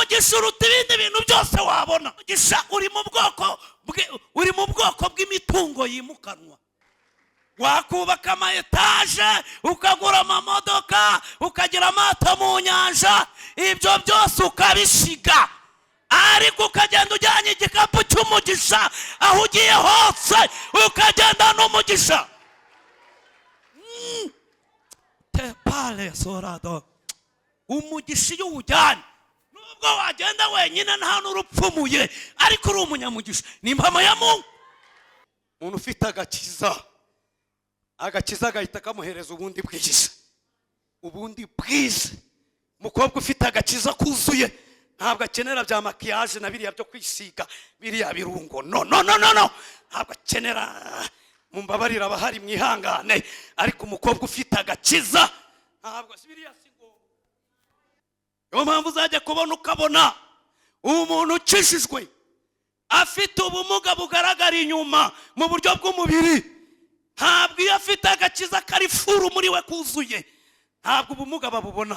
umugisha uruta ibindi bintu byose wabona. Umugisha uri mu bwoko bw'imitungo yimukanwa. Wakubaka ama etaje, ukagura amamodoka, ukagira amato mu nyanja, ibyo byose ukabishiga, ariko ukagenda ujyanye igikapu cy'umugisha aho ugiye hose, ukagenda n'umugisha. Te pale sorado. Umugisha iyo ujyanye, nubwo wagenda wenyine nta n'urupfumuye, ariko uri umunyamugisha. Ni impamo ya Mungu. Umuntu ufite agakiza gahita kamuhereza ubundi bwiza. Ubundi bwiza. Umukobwa ufite agakiza kuzuye ntabwo akenera bya makiyaje na biriya byo kwisiga, biriya birungo. No. Ntabwo akenera, mumbabarira abahari mwihangane, ariko umukobwa ufite agakiza ntabwo biriya sigo. Yo mpamvu uzajya kubona ukabona umuntu ukishijwe afite ubumuga bugaragara inyuma mu buryo bw'umubiri. Ntabwo iyo afite agakiza kari furu muri we kuzuye, ntabwo ubumuga babubona,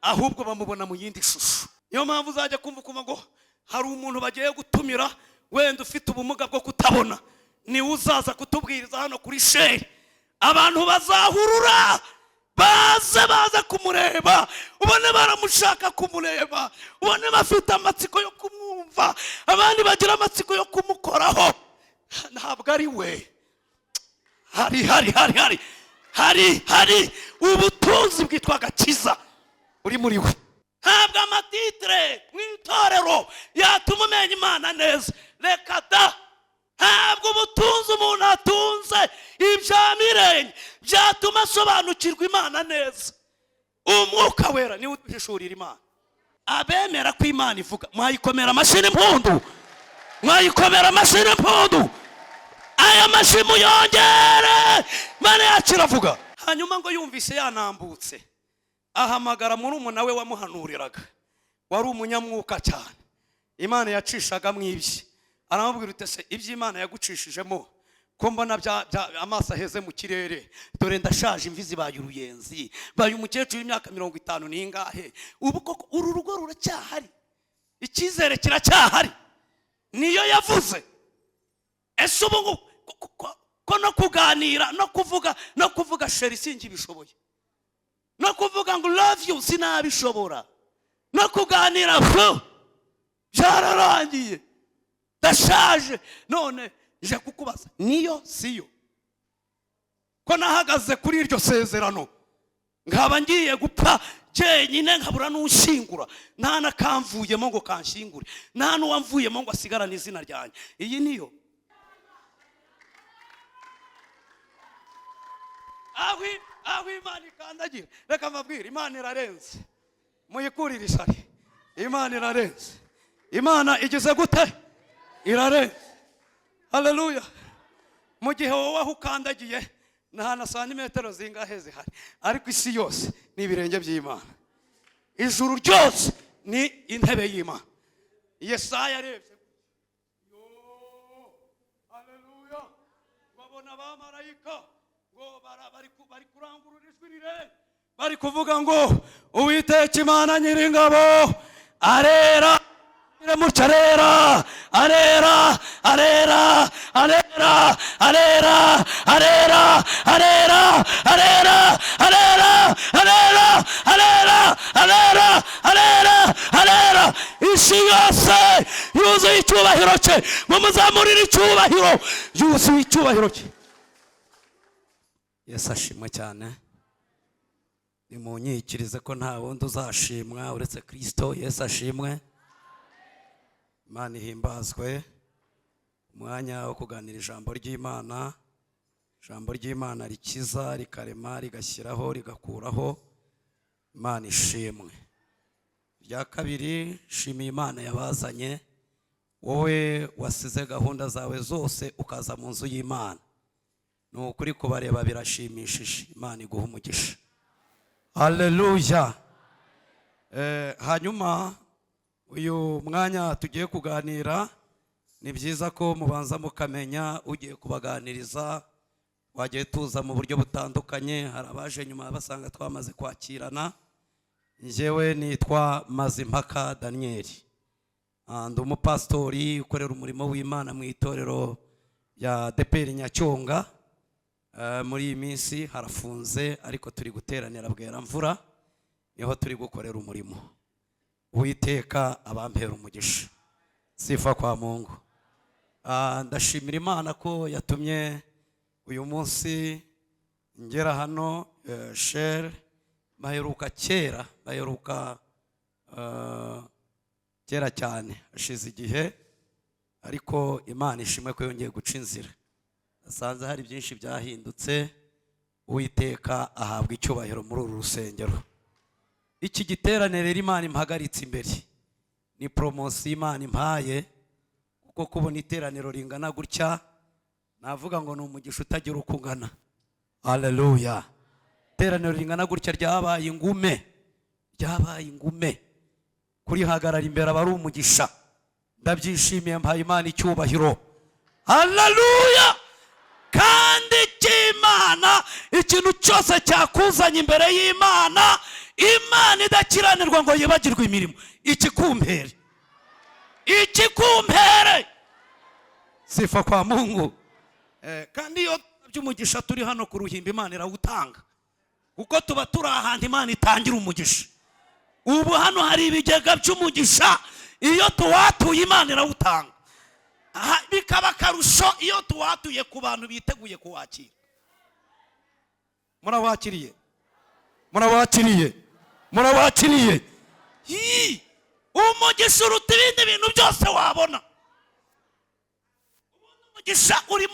ahubwo bamubona mu yindi shusho. Niyo mpamvu uzajya kumva ngo hari umuntu bagiye gutumira wenda ufite ubumuga bwo kutabona, ni uzaza kutubwiriza hano kuri sheri. Abantu bazahurura baza kumureba, ubone baramushaka kumureba, ubone bafite amatsiko yo kumwumva, abandi bagira amatsiko yo kumukoraho. Ntabwo ari we. Hari ubutunzi bwitwa agakiza uri muri we. Ntabwo amatitire mu itorero yatuma umenya Imana neza. Reka da. Ntabwo ubutunzi umuntu atunze ibya mirenge byatuma asobanukirwa Imana neza. Umwuka wera niwe uduhishurira Imana. Abemera ko Imana ivuga, mwayikomera amashyi impundu. Mwayikomera amashyi impundu. Aya mashimu yongere, Imana yacu iravuga. Hanyuma ngo yumvise yanambutse, ahamagara murumuna we wamuhanuriraga, wari umunyamwuka cyane. Imana yacishaga mwibye. Aramubwira ute se ibyo Imana yagucishijemo ko mbona amaso aheze mu kirere, dore ndashaje, imvi zibaye uruyenzi, baye umukecuru w'imyaka 50 n'ingahe, ubu koko uru rugo ruracyahari, icyizere kiracyahari. Niyo yavuze. Ese ubu ko no kuganira no kuvuga sheri singi bishoboye, no kuvuga ngo love you sinabishobora, no kuganira byararangiye, ndashaje. None je kukubaza, niyo siyo ko nahagaze kuri iryo sezerano nkaba ngiye gupfa jenyine, nkabura n'ushingura, nta nakamvuyemo ngo kanshingure, nta n'uwamvuyemo ngo asigarane izina ryanjye. Iyi niyo aho Imana ikandagira. Reka mbabwire, Imana irarenze, muyikurire isari. Imana irarenze. Imana igeze gute? Irarenze. Haleluya. Mu gihe wowe aho ukandagiye nta na santimetero zingahe zihari, ariko isi yose ni ibirenge by'Imana. Ijuru ryose ni intebe y'Imana. Yesaya arebye, haleluya, babona abamarayika ngo bari kurangurura ijwi rirerire, bari kuvuga ngo Uwiteka Imana Nyiringabo arera, arera, arera, arera, arera, arera, arera, arera, arera, arera, arera, arera, arera, arera, arera. Isi yose yuzuye icyubahiro cye, mumuzamurire icyubahiro, yuzuye icyubahiro cye. Yesu ashimwe cyane. Nimunyikirize ko nta wundi uzashimwa uretse Kristo. Yesu ashimwe. Imana ihimbazwe. Umwanya wo kuganira ijambo ry'Imana. Ijambo ry'Imana rikiza, rikarema, rigashyiraho, rigakuraho. Imana ishimwe. Rya kabiri, shimiye Imana yabazanye, wowe wasize gahunda zawe zose ukaza mu nzu y'Imana. Nukuri kubareba birashimishije. Imana iguha umugisha. Haleluya. Hanyuma uyu mwanya tugiye kuganira, ni byiza ko mubanza mukamenya ugiye kubaganiriza. Wagiye tuza mu buryo butandukanye, hari abaje nyuma basanga twamaze kwakirana, Njyewe nitwa Mazimpaka Daniel. Ndi umupastori ukorera umurimo w'Imana mu itorero ya ADEPR Nyacyonga. Muri iyi minsi harafunze ariko turi guteranira bwera mvura, niho turi gukorera umurimo. Uwiteka abampera umugisha. Sifa kwa Mungu. Ndashimira Imana ko yatumye uyu munsi ngera hano. Sher baheruka kera, kera cyane ashize igihe, ariko Imana ishimwe ko yongeye guca inzira. Asanze hari byinshi byahindutse. Uwiteka ahabwa icyubahiro muri uru rusengero. Iki giterane rero Imana impagaritse imbere ni promotion Imana impaye, kuko kubona iteraniro ringana gutya navuga ngo ni umugisha utagira uko ungana. Haleluya. Iteraniro ringana gutya ryabaye ingume, kuri hagarara imbere aba ari umugisha. Ndabyishimiye, mpaye Imana icyubahiro. Haleluya. Kandi cy'Imana, ikintu cyose cyakuzanye imbere y'Imana, Imana idakiranirwa ngo yibagirwe imirimo. Ikikumpere sifa kwa Mungu. Kandi iyo by'umugisha turi hano ku ruhimbi Imana irawutanga, kuko tuba turi ahantu Imana itangira umugisha. Ubu hano hari ibigega by'umugisha, iyo tuwatuye Imana irawutanga. Bikaba karusho iyo tuwatuye ku bantu biteguye kuwakira. Murawakiriye. Umugisha uruta ibindi bintu byose wabona. Umugisha uri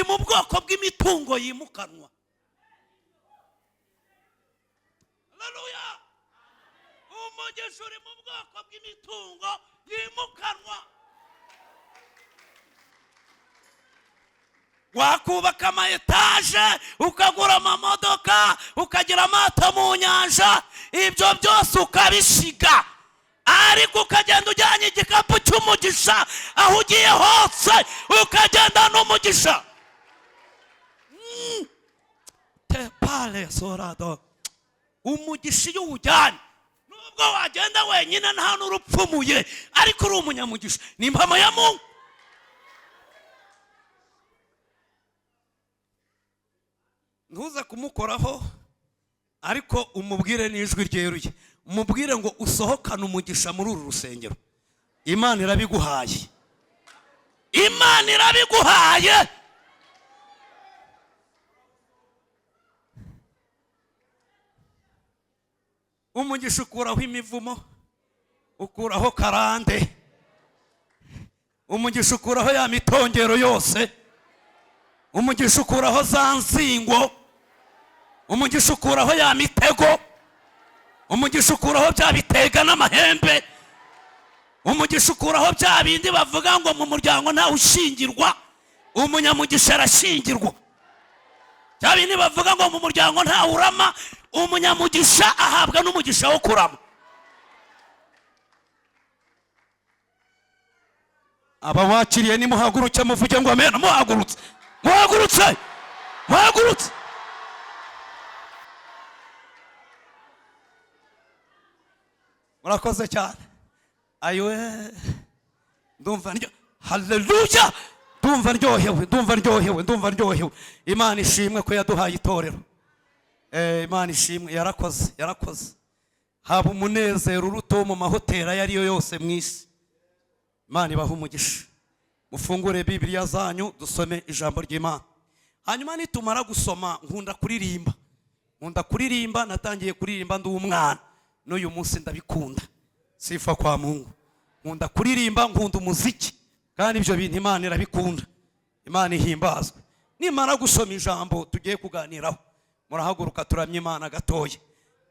mu bwoko bw'imitungo yimukanwa. Haleluya. Umugisha uri mu bwoko bw'imitungo yimukanwa. Wakubaka ama etaje, ukagura amamodoka, ukagira amato mu nyanja, ibyo byose ukabishiga, ariko ukagenda ujyanye igikapu cy'umugisha aho ugiye hose, ukagenda n'umugisha. Te pale sorado. Umugisha iyo ujyanye, nubwo wagenda wenyine nta n'urupfumuye, ariko uri umunyamugisha. Ni impamo ya Mungu. Ntuze kumukoraho, ariko umubwire n'ijwi ryeruye. Umubwire ngo usohokane umugisha muri uru rusengero. Imana irabiguhaye. Umugisha ukuraho imivumo, ukuraho karande, umugisha ukuraho ya mitongero yose, umugisha ukuraho za nsingo, umugisha ukuraho ya mitego, umugisha ukuraho bya bitega n'amahembe, umugisha ukuraho bya bindi bavuga ngo mu muryango nta ushingirwa, umunyamugisha arashingirwa. Bya bindi bavuga ngo mu muryango nta urama, umunyamugisha ahabwa n'umugisha wo kurama. Aba wakiriye ni muhaguruke muvuge ngo amen. Muhagurutse. Murakoze cyane. Ayiwe, haleluya. Ndumva ryohewe. Imana ishimwe ko yaduhaye itorero. Imana ishimwe, yarakoze. Haba umunezero uruto mu mahoteli yariyo yose mu isi. Imana ibaha umugisha. Mufungure Bibiliya zanyu dusome ijambo ry'Imana. Hanyuma nitumara gusoma, nkunda kuririmba. Natangiye kuririmba ndi umwana, n'uyu munsi ndabikunda. Sifa kwa Mungu. Nkunda kuririmba, nkunda umuziki, kandi ibyo bintu Imana irabikunda. Imana ihimbazwe. Nimara gusoma ijambo tugiye kuganiraho, murahaguruka turamye Imana gatoya.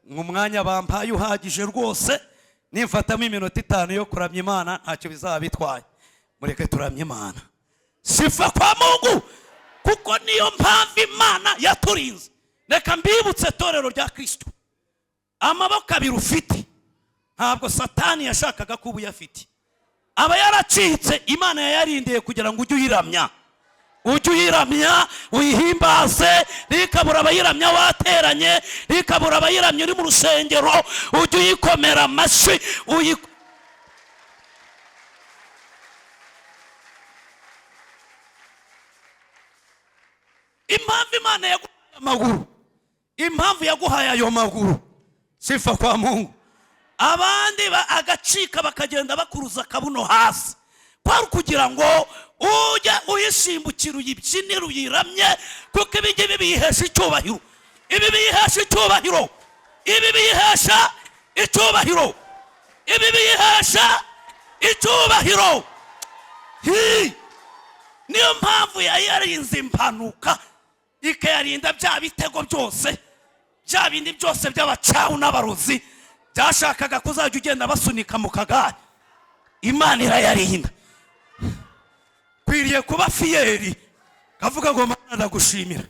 Mwanya bampaye uhagije rwose, nimfatamo iminota 5 yo kuramya Imana ntacyo bizaba bitwaye. Mureke turamye Imana. Sifa kwa Mungu, kuko niyo mpamvu Imana yaturinze. Reka mbibutse torero rya Kristo, amaboko abiri ufite ntabwo Satani yashakaga kuba uyafite. Aba yaracitse, Imana yayarindiye kugira ngo ujye uyiramya. ujye uyiramya uyihimbaze. Ntikabura abayiramya wateranye, ntikabura abayiramya uri mu rusengero, ujye uyikomera amashyi. Impamvu Imana yaguhaye amaguru, impamvu yaguhaye ayo maguru, sifa kwa Mungu. Abandi agacika bakagenda bakuruza akabuno hasi, kwari kugira ngo ujya uyisimbukira uyibyinire uyiramye, kuko ibi ngibi biyihesha icyubahiro. Ibi biyihesha icyubahiro, ibi biyihesha icyubahiro, ibi biyihesha icyubahiro. Niyo mpamvu yarinze impanuka, ikayarinda bya bitego byose, bya bindi byose by'abacahu n'abarozi byashakaga kuzajya ugenda basunika mu kagare. Imana irayarinda. Kwiriye kuba fiyeri, kavuga ngo Mana ndagushimira.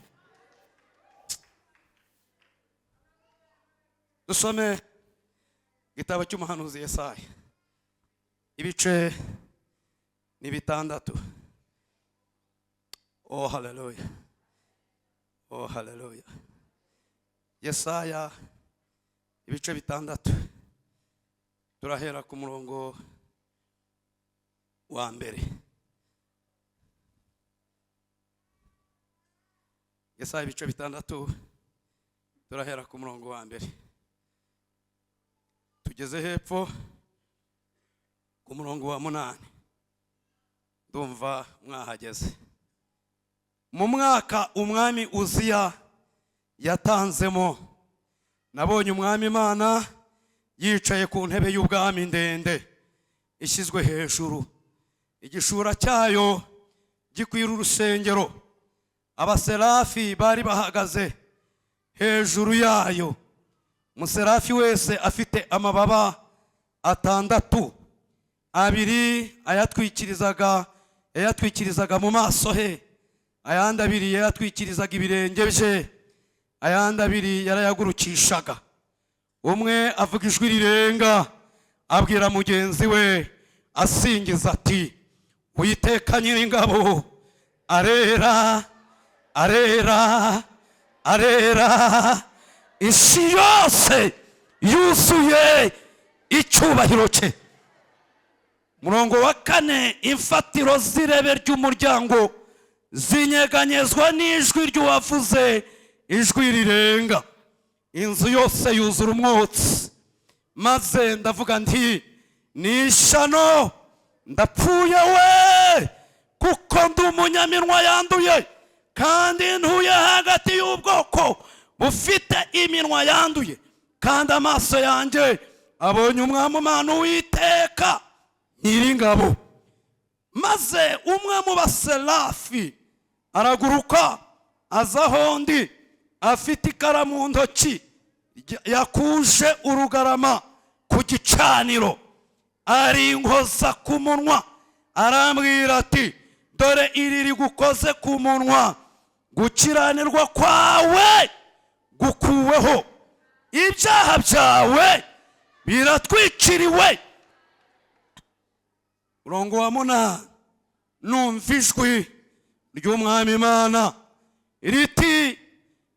Dusome igitabo cy'umuhanuzi Yesaya, ibice ni 6. Oh haleluya, oh haleluya. Yesaya ibice 6, turahera ku murongo wa mbere. Yesaya ibice 6, turahera ku murongo wa mbere tugeze hepfo ku murongo wa 8. Ndumva mwahageze. Mu mwaka umwami Uziya yatanzemo, nabonye umwami Imana yicaye ku ntebe y'ubwami ndende ishyizwe hejuru, igishura cyayo gikwira urusengero. Abaserafi bari bahagaze hejuru yayo, umuserafi wese afite amababa 6, 2 ayatwikirizaga mu maso he, ayandi 2 yayatwikirizaga ibirenge bye, ayandi 2 yarayagurukishaga. Umwe avuga ijwi rirenga abwira mugenzi we asingiza ati, Uwiteka Nyiringabo arera, arera, arera, isi yose yuzuye icyubahiro cye. Murongo wa 4, imfatiro z'irebe ry'umuryango zinyeganyezwa n'ijwi ry'uwavuze ijwi rirenga. Inzu yose yuzura umwotsi, maze ndavuga nti, ni ishyano ndapfuye we, kuko ndi umunyaminwa yanduye, kandi ntuye hagati y'ubwoko bufite iminwa yanduye, kandi amaso yanjye abonye umwami Imana Uwiteka Nyiringabo. Maze umwe mu baserafi araguruka aza aho ndi, afite ikaramu mu ntoki, yakuje urugarama ku gicaniro, arinkoza ku munwa, arambwira ati, dore iri rigukoze ku munwa, gukiranirwa kwawe gukuweho, ibyaha byawe biratwikiriwe. Murongo wa 8, numva ijwi ry'umwami Imana riti,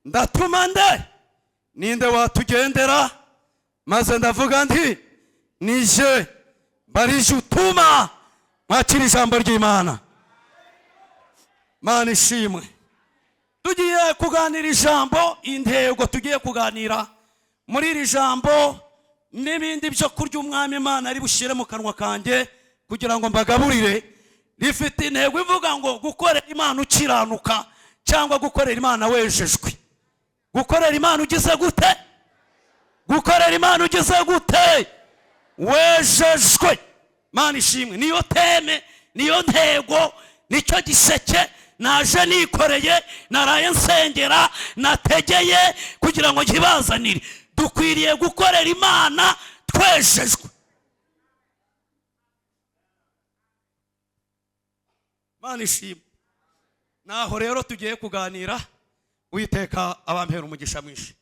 ndatuma nde, ninde watugendera? Maze ndavuga nti, nije barije utuma. Mwakira ijambo ry'Imana. Mana ishimwe. Tugiye kuganira ijambo, intego tugiye kuganira muri iri jambo n'ibindi byo kurya umwami Imana ari bushyire mu kanwa kanjye kugira ngo mbagaburire, rifite intego ivuga ngo gukorera Imana ukiranuka cyangwa gukorera Imana wejejwe. Gukorera Imana ugize gute? Gukorera Imana ugize gute? Wejejwe. Mana ishimwe. Niyo teme, niyo ntego, nicyo giseke naje nikoreye, naraye nsengera, nategeye kugira ngo nkibazanire. Dukwiriye gukorera Imana twejejwe. Mana ishimwe. Naho rero tugiye kuganira, Uwiteka abampera umugisha mwinshi.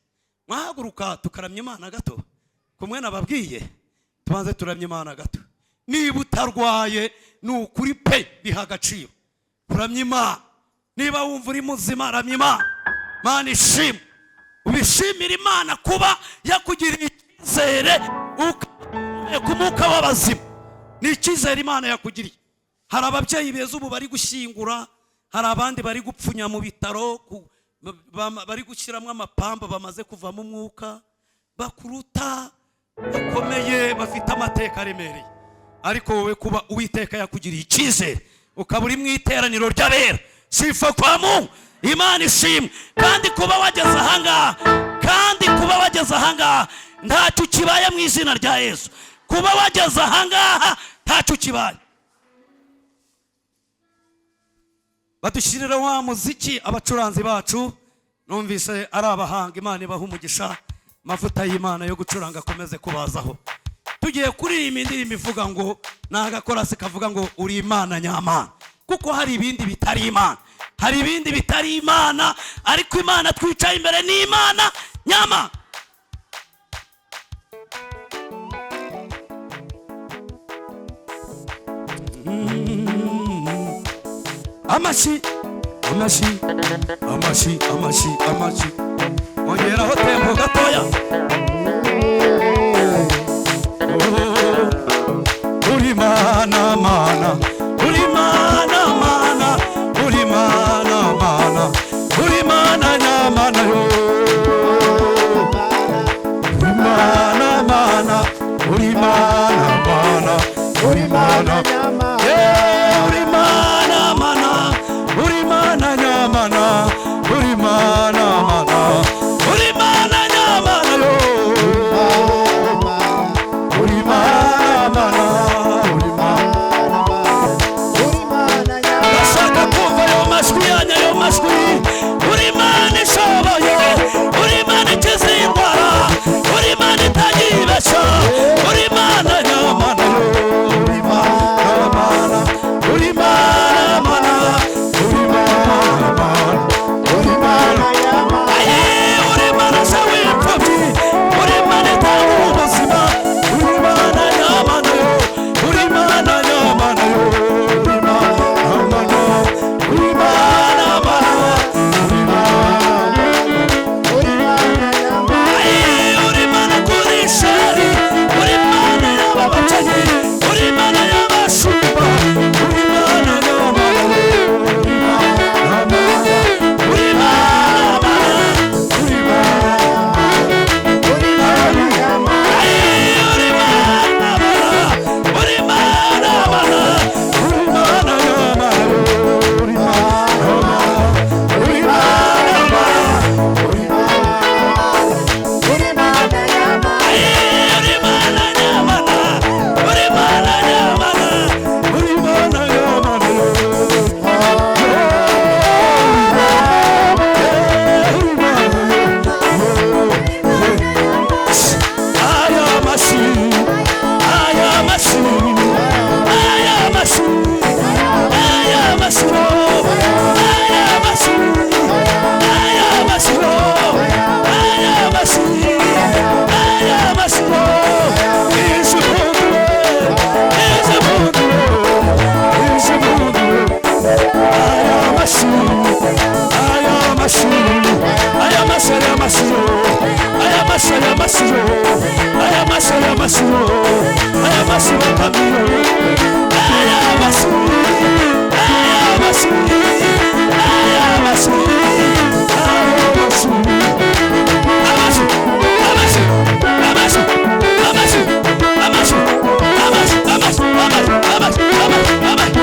Mwahaguruka tukaramya Imana gato, kumwe nababwiye tubanze turamya Imana gato. Niba utarwaye ni ukuri pe biha agaciro, kuramya Imana niba wumva uri muzima ramya Imana. Mana ishimwe, ubishimira Imana kuba yakugiriye icyizere ku mwuka w'abazima. Ni icyizere Imana yakugiriye. Hari ababyeyi beza ubu bari gushyingura, hari abandi bari gupfunya mu bitaro, bari gushyiramo amapamba bamaze kuvamo umwuka, bakuruta bakomeye, bafite amateka aremereye. Ariko wowe kuba Uwiteka yakugiriye icyizere ukaba uri mu iteraniro ry'abera, sifa kwa Mungu. Imana ishimwe. Kandi kuba wageze ahangaha ntacyo kibaye mu izina rya Yesu. Kuba wageze ahangaha ntacyo kibaye. Badushyirira wa muziki abacuranzi bacu, numvise ari abahanga. Imana ibaha umugisha, amavuta y'Imana yo gucuranga akomeze kubazaho. Tugiye kuririmba indirimbo ivuga ngo, n'agakorasi kavuga ngo uri Imana nyamana. Kuko hari ibindi bitari Imana, hari ibindi bitari Imana, ariko Imana twicaye imbere ni Imana nyamana. Amashi, amashi, amashi, amashi, amashi. Ongeraho tempo gatoya. Uri Mana mana, uri Mana mana, uri Mana mana, uri Mana nyamana yo. Uri Mana mana, uri Mana mana, uri Mana nyamana. Uri Mana mana, uri Mana nyamana, uri Mana mana, uri Mana nyamana yo. Uri Mana mana, uri Mana nyamana. Bashaka kumva yo majwi yanyu, yo majwi. Uri Mana ishoboye, uri Mana ikiza indwara, uri Mana itagibesha, uri Mana nyamana yo. Uri Mana mana, uri Mana mana, uri Mana mana, uri Mana nyamana. Uri Mana se w'imfubyi, uri Mana itanga ubuzima, uri Mana nyamana yo. Uri Mana nyamana yo. Uri Mana nyamana, uri Mana mana, uri Mana, uri Mana nyamana. Uri Mana kuri shari, uri Mana y'ababacanyi, uri Mana y'abashumba, uri Mana nyamana yo. Uri Mana nyamana, uri Mana mana, uri Mana, uri Mana nyamana. Uri Mana mana, uri Mana mana, uri Mana nyamana yo. Uri Mana mana, uri Mana mana, uri Mana, uri Mana nyamana. Uri Mana nyamana, uri Mana nyamana, uri Mana nyamana yo. Aya mashi, aya mashi, aya mashi, aya mashi, aya mashi, aya mashi, aya mashi, aya mashi. Is a mundo, is a mundo. Aya mashi, aya mashi, aya mashi, aya mashi, aya mashi, aya mashi, aya mashi, aya mashi, aya mashi bakamio. Aya mashi, aya mashi, aya mashi, aya mashi. Amashi, amashi, amashi, amashi, amashi, amashi, amashi, amashi, amashi, amashi.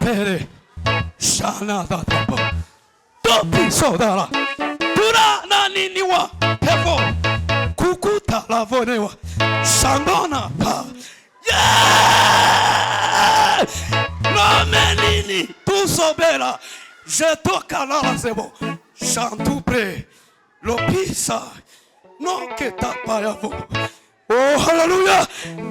pere shana dadabo dopi sodara turana niniwa pevo kukuta lavonewa sandona pa nomenini tu sobera je toka la zebo chantubre lopisa no che tapayavo. Oh haleluya,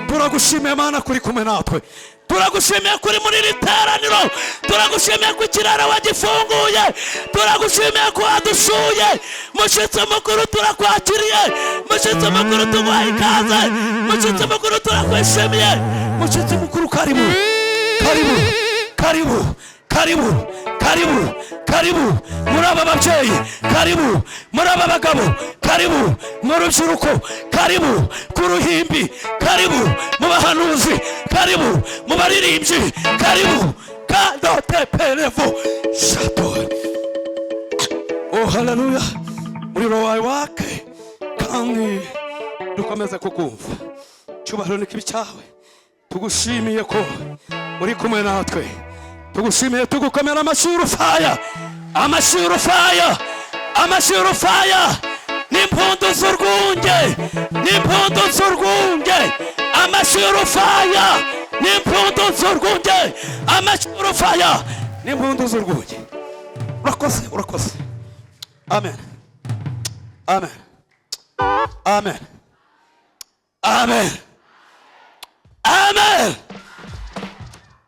turagushimiye Mana kuri kumwe natwe, turagushimiye kuri muri riteraniro, turagushimiye ku kiraro wagifunguye, turagushimiye ko wadusuye. Mushitsi mukuru turakwakiriye, mushitsi mukuru tuguhaye ikaze, mushitsi mukuru turakwishimiye. Mushitsi mukuru karibu karibu karibu karibu karibu karibu muri aba babyeyi, karibu muri aba bagabo, karibu mu rubyiruko, karibu ku ruhimbi, karibu mu bahanuzi, karibu mu baririmbyi, karibu kadote perevo shato. Oh haleluya, umuriro wawe wake kandi dukomeze kukumva. Cyubahiro ni kibi cyawe, tugushimiye ko uri kumwe natwe, tugushimiye tugukomera amashuri faya, amashuri faya, amashuri faya, n'impundu z'urwunge, n'impundu z'urwunge, amashuri faya, n'impundu z'urwunge, amashuri faya, n'impundu z'urwunge. Urakoze, urakoze. Amen, amen, amen, amen, amen,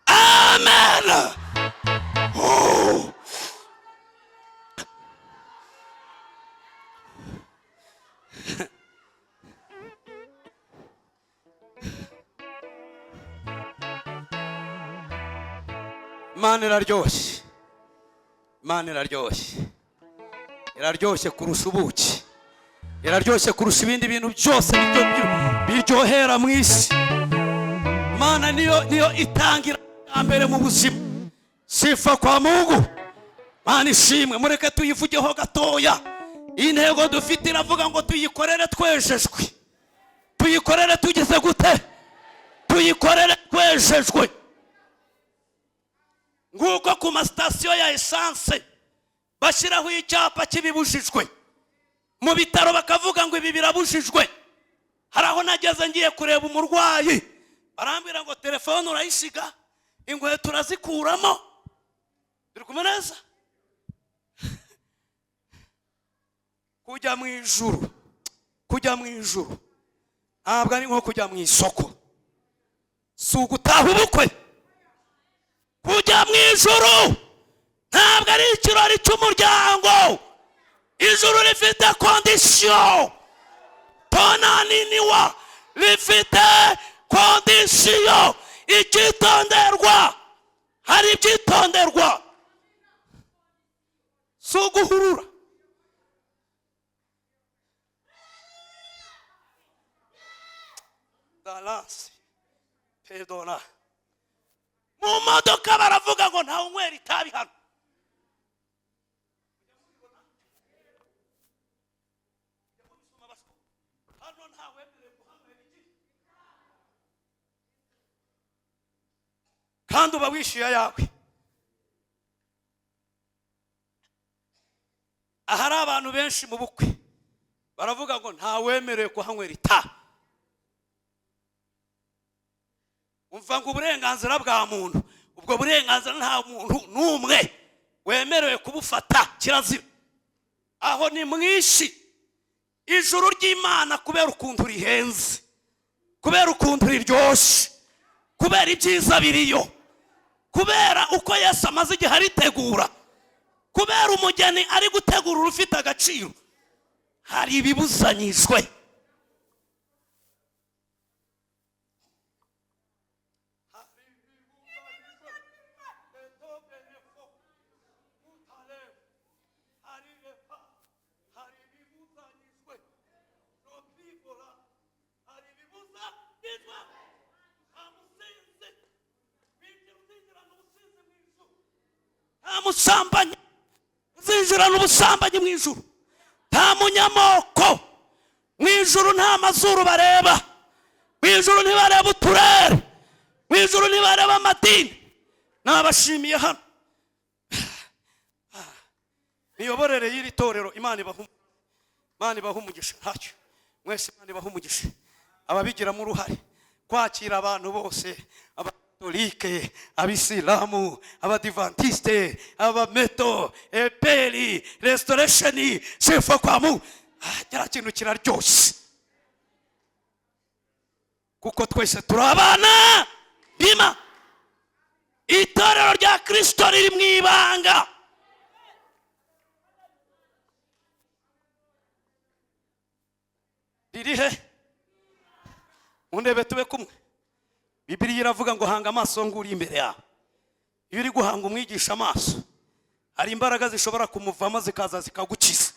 amen. Oh. Imana iraryoshye, Imana iraryoshye, iraryoshye kurusha ubuki, iraryoshye kurusha ibindi bintu byose biryohera mu isi. Imana niyo itangira mbere mu buzima. Sifa kwa Mungu, Mana ishimwe. Mureke tuyivugeho gatoya. Intego dufite iravuga ngo tuyikorere twejejwe, tuyikorere tugeze gute, tuyikorere twejejwe. Nguko ku masitasiyo ya esanse bashyiraho icyapa kibibujijwe, mu bitaro bakavuga ngo ibi birabujijwe. Hari aho nageze ngiye kureba umurwayi, barambwira ngo telefone urayishiga, inkweto urazikuramo. Biri kumwe neza? Kujya mu ijuru, kujya mu ijuru ntabwo ari nko kujya mu isoko, si ugutaha ubukwe. Kujya mu ijuru ntabwo ari ikirori cy'umuryango. Ijuru rifite kondisiyo, tonaniniwa rifite kondisiyo. Icyitonderwa, hari ibyitonderwa, si uguhurura. Dalasi pedona mu modoka baravuga ngo nta unywera itabi hano. Kandi uba wishyuye yawe. Ahari abantu benshi mu bukwe baravuga ngo nta wemerewe kuhanywera itabi. Umva ngo uburenganzira bwa muntu, ubwo burenganzira nta muntu n'umwe wemerewe kubufata, kirazira. Aho ni mwishi. Ijuru ry'Imana kubera ukuntu rihenze, kubera ukuntu riryoshye, kubera ibyiza biriyo, kubera uko Yesu amaze igihe aritegura, kubera umugeni ari gutegura urufite agaciro, hari ibibuzanyijwe. Musambanya zinjirana ubusambanyi mu ijuru. Nta munyamoko mu ijuru, nta mazuru bareba mu ijuru, ntibareba uturere mu ijuru, ntibareba amadini nabashimiye hano miyoborere y'iri torero. Imana ibaha umugisha. Ntacyo mwese Imana ibaha umugisha. Ababigiramo uruhare kwakira abantu bose, Abatolike, Abisilamu, Abadivantiste, Abameto, Eperi, Restoration, Sefa kwa Mungu. Kira kintu kiraryoshye kuko twese turabana bima. Itorero rya Kristo riri mu ibanga. Ririhe undebe tube kumwe. Bibiliya iravuga ngo hanga amaso nguri imbere yawe. Iyo uri guhanga umwigisha amaso, hari imbaraga zishobora kumuvamo zikaza zikagukiza.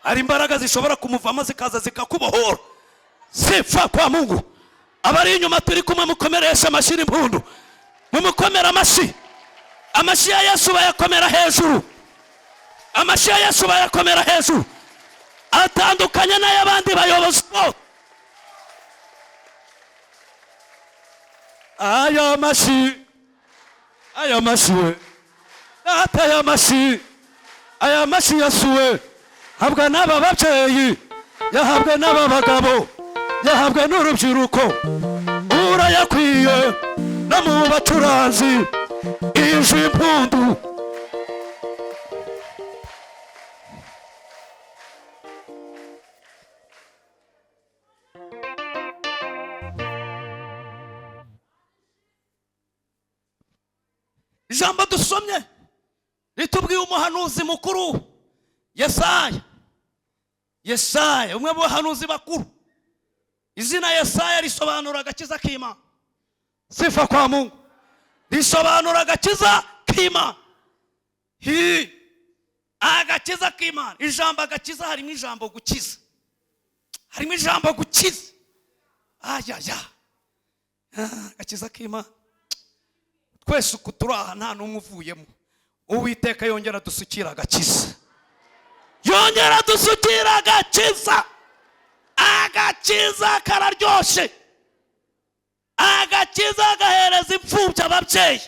Hari imbaraga zishobora kumuvamo zikaza zikakubohora. Sifa kwa Mungu. Abari inyuma turi kumwe mukomeresha amashyi impundu. Mumukomera amashyi. Amashyi ya Yesu bayakomera hejuru. Amashyi ya Yesu bayakomera hejuru. Atandukanye n'ayabandi bayobozi. Aya mashyi we. Aya mashyi. Aya mashyi yasuwe. Habwa n'aba babyeyi, yahabwe n'aba bagabo, yahabwe n'urubyiruko. Urayakwiye no mu bacuranzi ije impundu. Ijambo dusomye ritubwiye umuhanuzi mukuru Yesaya, umwe mu bahanuzi bakuru. Izina Yesaya risobanura agakiza k'Imana. Sifa kwa Mungu. Risobanura agakiza k'Imana. Agakiza k'Imana. Ijambo agakiza harimo ijambo gukiza. Harimo ijambo gukiza. Agakiza k'Imana. Twese uko turaha nta n'umwe uvuyemo. Uwiteka yongera dusukira agakiza. Yongera dusukira agakiza. Agakiza kararyoshe. Agakiza gahereza imfubyi ababyeyi.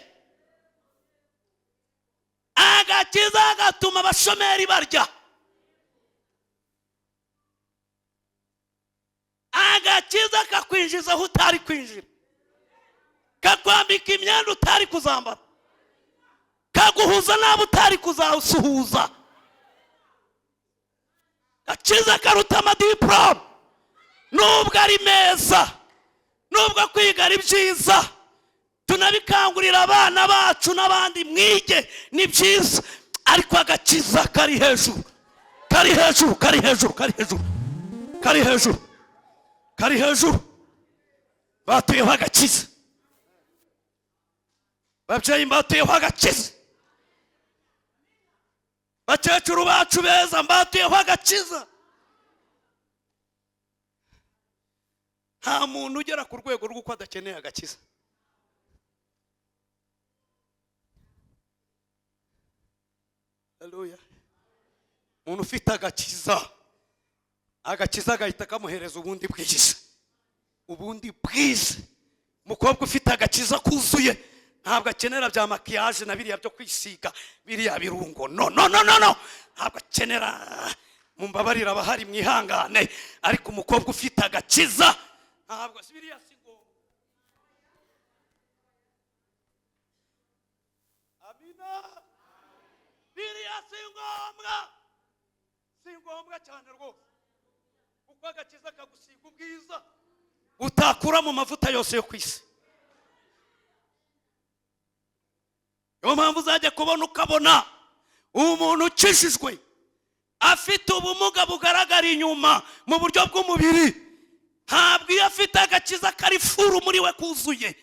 Agakiza gatuma abashomeri barya. Agakiza kakwinjiza aho utari kwinjira. Kakwambika imyenda utari kuzambara. Kaguhuza n'abo utari kuzasuhuza. Agakiza karuta amadiplome. Nubwo ari meza, nubwo kwiga ari byiza, tunabikangurira abana bacu n'abandi mwige ni byiza, ariko agakiza kari hejuru. Kari hejuru, kari hejuru, kari hejuru. Kari hejuru. Kari hejuru. Batuyeho agakiza. Babyeyi mbatuyeho agakiza. Bakecuru bacu beza mbatuyeho agakiza. Nta muntu ugera ku rwego rw'uko adakeneye agakiza. Haleluya. Umuntu ufite agakiza, agakiza gahita kamuhereza ubundi bwiza. Ubundi bwiza. Umukobwa ufite agakiza kuzuye ntabwo akenera bya makiyaje na biriya byo kwisiga, biriya birungo. No. Ntabwo akenera. Mumbabarira abahari mwihangane, ariko umukobwa ufite agakiza ntabwo biriya singo. Amina. Biriya singombwa cyane rwose. Kuko agakiza kagusiga ubwiza utakura mu mavuta yose yo kwisi. Yo mpamvu uzajya kubona ukabona umuntu ukishijwe afite ubumuga bugaragara inyuma mu buryo bw'umubiri. Ntabwo iyo afite agakiza kari furu muri we kuzuye,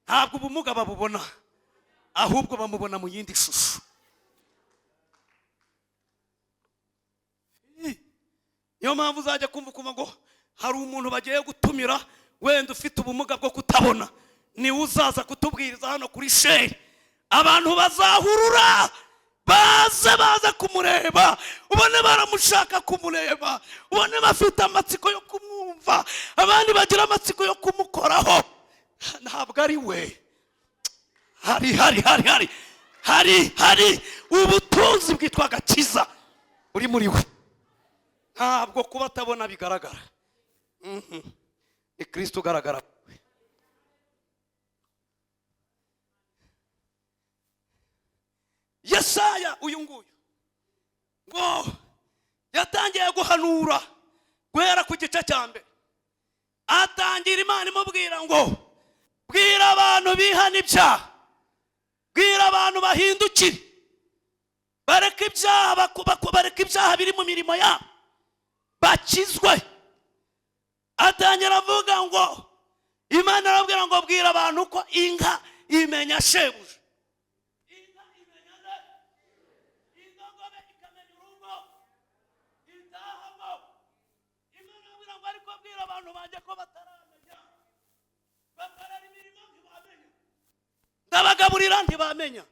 ntabwo ubumuga babubona, ahubwo bamubona mu yindi shusho. Yo mpamvu uzajya kumva ngo hari umuntu bagiye gutumira wenda ufite ubumuga bwo kutabona, ni uzaza kutubwiriza hano kuri sheri. Abantu bazahurura baze kumureba, ubone baramushaka kumureba, ubone bafite amatsiko yo kumwumva, abandi bagira amatsiko yo kumukoraho. Ntabwo ari we. hari ubutunzi bwitwa agakiza uri muri we. Ntabwo kuba atabona bigaragara. Ni Kristo ugaragara. Yesaya uyu nguyu ngo yatangiye guhanura guhera ku gice cya mbere. Atangira Imana imubwira ngo bwira abantu bihana ibyaha, bwira abantu bahindukire, bareke ibyaha biri mu mirimo yabo, bakizwe. Atangira avuga ngo Imana arabwira ngo bwira abantu ko inka imenya shebuja, inka imenya indogobe ikamenya urugo itahamo. Imana arabwira ngo ariko bwira abantu banjye ko bataramenya, bakarara imirimo ntibamenya, ndabagaburira ntibamenya,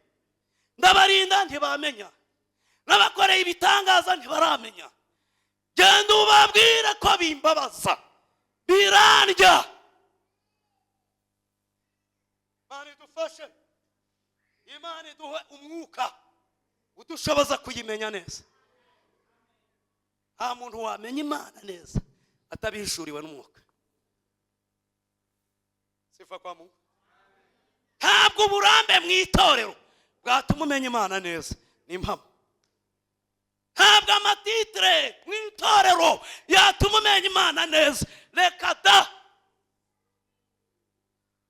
ndabarinda ntibamenya, n'abakoreye ibitangaza ntibaramenya. Genda ubabwire ko bimbabaza, birandya. Imana idufashe, Imana iduhe umwuka udushoboza kuyimenya neza. Nta muntu wamenya Imana neza atabihishuriwe n'umwuka. Sifa kwa Mungu. Ntabwo uburambe mu itorero bwatuma umenya Imana neza, ni impamo. Ntabwo amatitire mu itorero yatuma umenya Imana neza, reka da.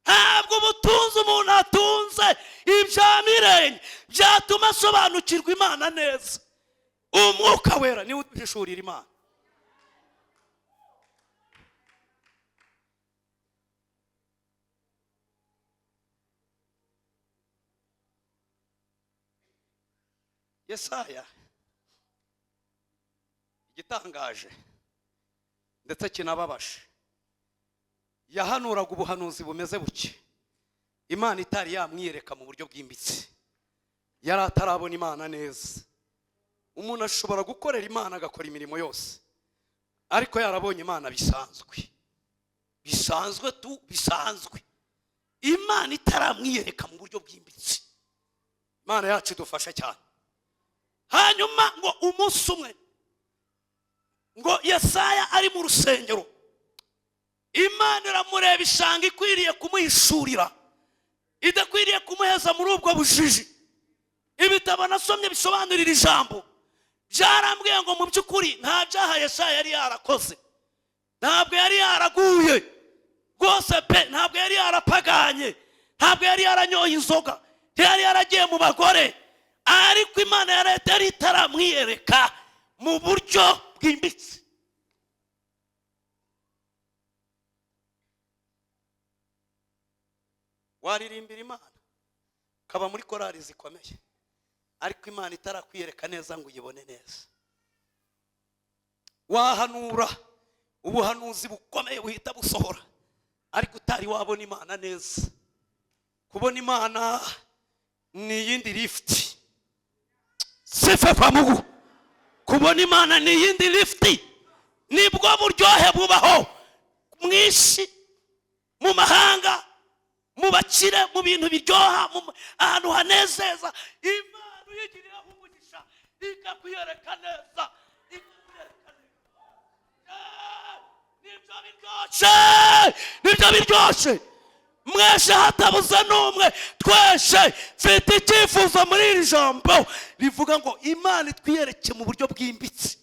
Ntabwo ubutunzi umuntu atunze ibya mirenge byatuma asobanukirwa Imana neza. Umwuka wera niwe uduhishurira Imana. Yesaya igitangaje ndetse kinababaje, yahanuraga ubuhanuzi bumeze buke. Imana itari yamwiyereka mu buryo bwimbitse, yari atarabona Imana neza. Umuntu ashobora gukorera Imana agakora imirimo yose, ariko yarabonye Imana bisanzwe. Imana itaramwiyereka mu buryo bwimbitse. Imana yacu idufasha cyane. Hanyuma ngo umunsi umwe ngo Yesaya ari mu rusengero, Imana iramureba isanga ikwiriye kumuhishurira, idakwiriye kumuheza muri ubwo bujiji. Ibitabo nasomye bisobanurira ijambo byarambwiye ngo mu by'ukuri nta byaha Yesaya yari yarakoze, ntabwo yari yaraguye rwose pe, ntabwo yari yarapaganye, ntabwo yari yaranyoye inzoga, yari yaragiye mu bagore, ariko Imana yari itaramwiyereka mu buryo bwimbitse. Waririmbira Imana kaba muri korali zikomeye, ariko Imana itarakwiyereka neza ngo uyibone neza. Wahanura ubuhanuzi bukomeye buhita busohora, ariko utari wabona Imana neza. Kubona Imana ni yindi lift. Sifa kwa Mungu. Kubona Imana ni yindi lift, nibwo buryohe bubaho mwishi, mu mahanga, mu bakire, mu bintu biryoha, ahantu hanezeza. Imana uyigirira umugisha ikakwiyereka neza, nibyo biryoshye. Mwese hatabuze n'umwe, twese mfite icyifuzo muri iri jambo rivuga ngo Imana itwiyereke mu buryo bwimbitse.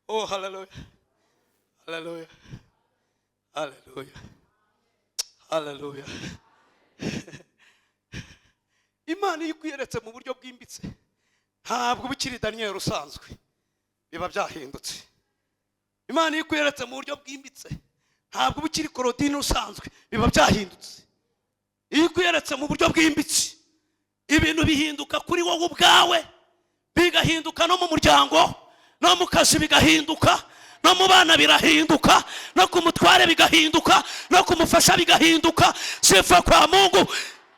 Oh, hallelujah, hallelujah, hallelujah, hallelujah. Imana iyo ikwiyeretse mu buryo bwimbitse, ntabwo bikiri Daniel usanzwe, biba byahindutse. Imana iyo ikwiyeretse mu buryo bwimbitse, ntabwo bikiri Claudine usanzwe, biba byahindutse. Iyo ikwiyeretse mu buryo bwimbitse, ibintu bihinduka kuri wowe ubwawe, bigahinduka no mu muryango, no mu kazi bigahinduka, no mu bana birahinduka, no ku mutware bigahinduka, no kumufasha bigahinduka. Sifa kwa Mungu.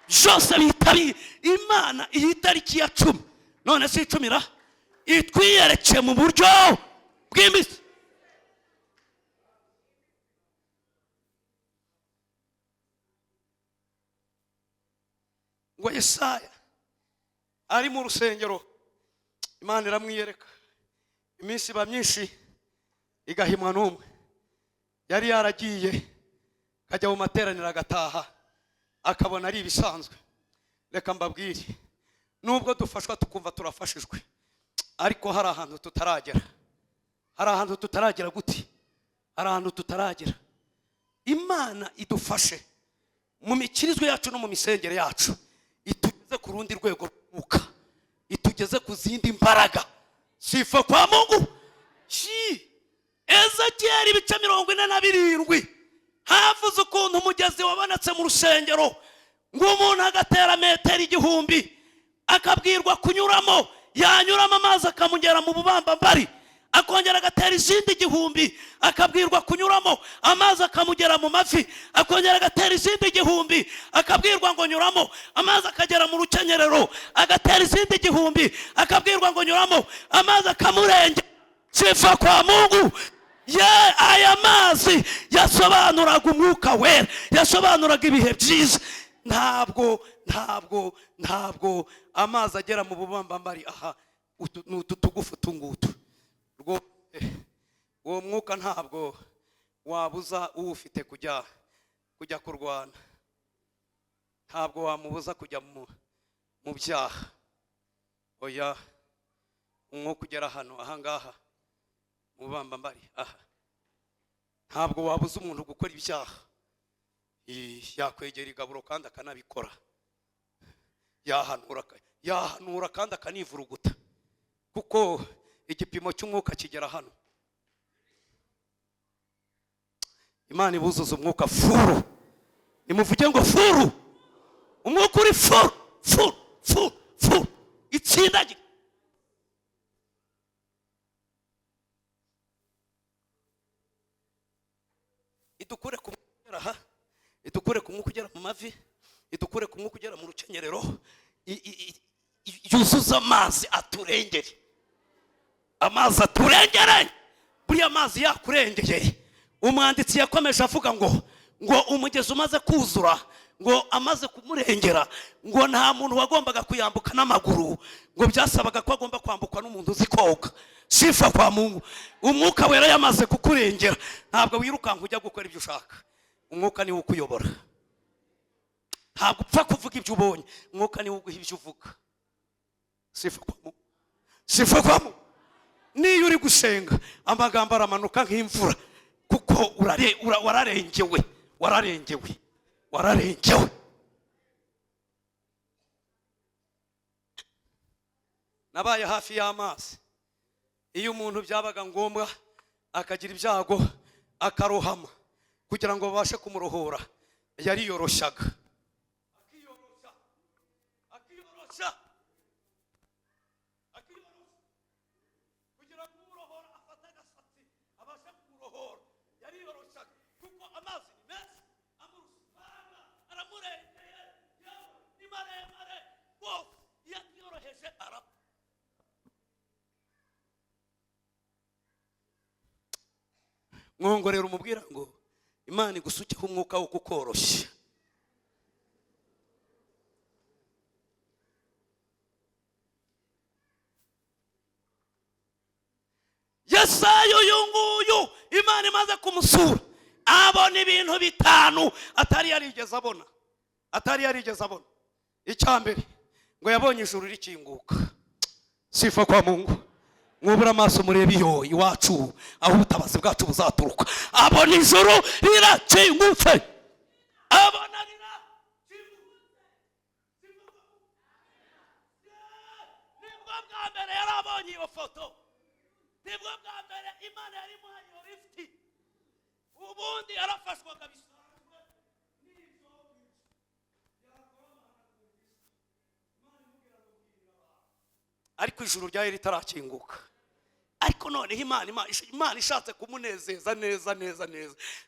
Byose bitabi Imana iyi tariki ya 10, none si 10 itwiyereke mu buryo bwimbitse. ngo Yesaya ari mu rusengero, Imana iramwiyereka. Iminsi iba myinshi igahimwa n'umwe. Yari yaragiye kajya mu materaniro agataha, akabona ari ibisanzwe. Reka mbabwire, nubwo dufashwa tukumva turafashijwe, ariko hari ahantu tutaragera. Hari ahantu tutaragera gute? Hari ahantu tutaragera. Imana idufashe mu mikirizwe yacu no mu misengere yacu, itugeze ku rundi rwego rw'umwuka, itugeze ku zindi mbaraga. Sifa kwa Mungu. Ezekiel ibice 47 havuze ukuntu umugezi wabonetse mu rusengero, ngo umuntu agatera metero 1000 akabwirwa kunyuramo, yanyuramo amazi akamugera mu bubambambari, akongera agatera izindi 1000 akabwirwa kunyuramo, amazi akamugera mu mafi, akongera agatera izindi 1000 akabwirwa ngo nyuramo, amazi akagera mu rukenyerero, agatera izindi 1000 akabwirwa ngo nyuramo, amazi akamurenge. Sifa kwa Mungu. Aya mazi yasobanuraga umwuka wera, yasobanuraga ibihe byiza. Ntabwo amazi agera mu bubambambari aha utu tugufu tungutu. Uwo mwuka ntabwo wabuza uwufite kujya kurwana, ntabwo wamubuza kujya mu byaha. Oya, umwuka ugera hano ahangaha mu bubambambari aha, ntabwo wabuza umuntu gukora ibyaha. Yakwegera igaburo kandi akanabikora, yahanura kandi akanivuruguta, kuko igipimo cy'umwuka kigera hano. Imana ibuzuza umwuka furu. Nimuvuge ngo furu. Umwuka uri furu itsindagira. Idukure ku mwuka aha, idukure ku mwuka ugera mu mavi, idukure ku mwuka ugera mu rukenyerero, yuzuza amazi aturengere. Amazi aturengere. Buriya amazi yakurengeye. Umwanditsi yakomeje avuga ngo umugezi umaze kuzura, ngo amaze kumurengera, ngo nta muntu wagombaga kuyambuka n'amaguru, ngo byasabaga ko agomba kwambukwa n'umuntu uzi koga. Sifa kwa Mungu. Umwuka wera yamaze kukurengera, ntabwo wirukanka ujya gukora ibyo ushaka. Umwuka niwe ukuyobora. Ntabwo upfa kuvuga ibyo ubonye, umwuka niwe uguha ibyo uvuga. Sifa kwa Mungu. Sifa kwa Mungu. Niyo uri gusenga amagambo aramanuka nk'imvura, kuko wararengewe. Nabaye hafi y'amazi. Iyo umuntu byabaga ngombwa akagira ibyago akarohama, kugira ngo babashe kumurohora, yariyoroshaga. Akiyorosha kugira ngo umurohora afate agasatsi abashe kumurohora. Yariyoroshaga kuko amazi ni meza, amurusanga aramurengeye, ni maremare rwose. Iyo yoroheje arapfa. Mwongorera umubwira ngo Imana igusukeho umwuka wo kukoroshya. Yesaya uyu nguyu Imana imaze kumusura, abona ibintu 5 atari yarigeze abona. Icyambere ngo yabonye ijuru rikinguka. Sifa kwa Mungu. Mwubura amaso murebe iyo iwacu aho ubutabazi bwacu buzaturuka. Abona ijuru rirakingutse. Abona nibwo bwa mbere yarabonye iyo foto. Nibwo bwa mbere Imana yari muhaye iyo lifti. Ubundi yarafashwaga bisanzwe. Ariko ijuru ryari ritarakinguka. Ariko noneho Imana ishatse kumunezeza neza.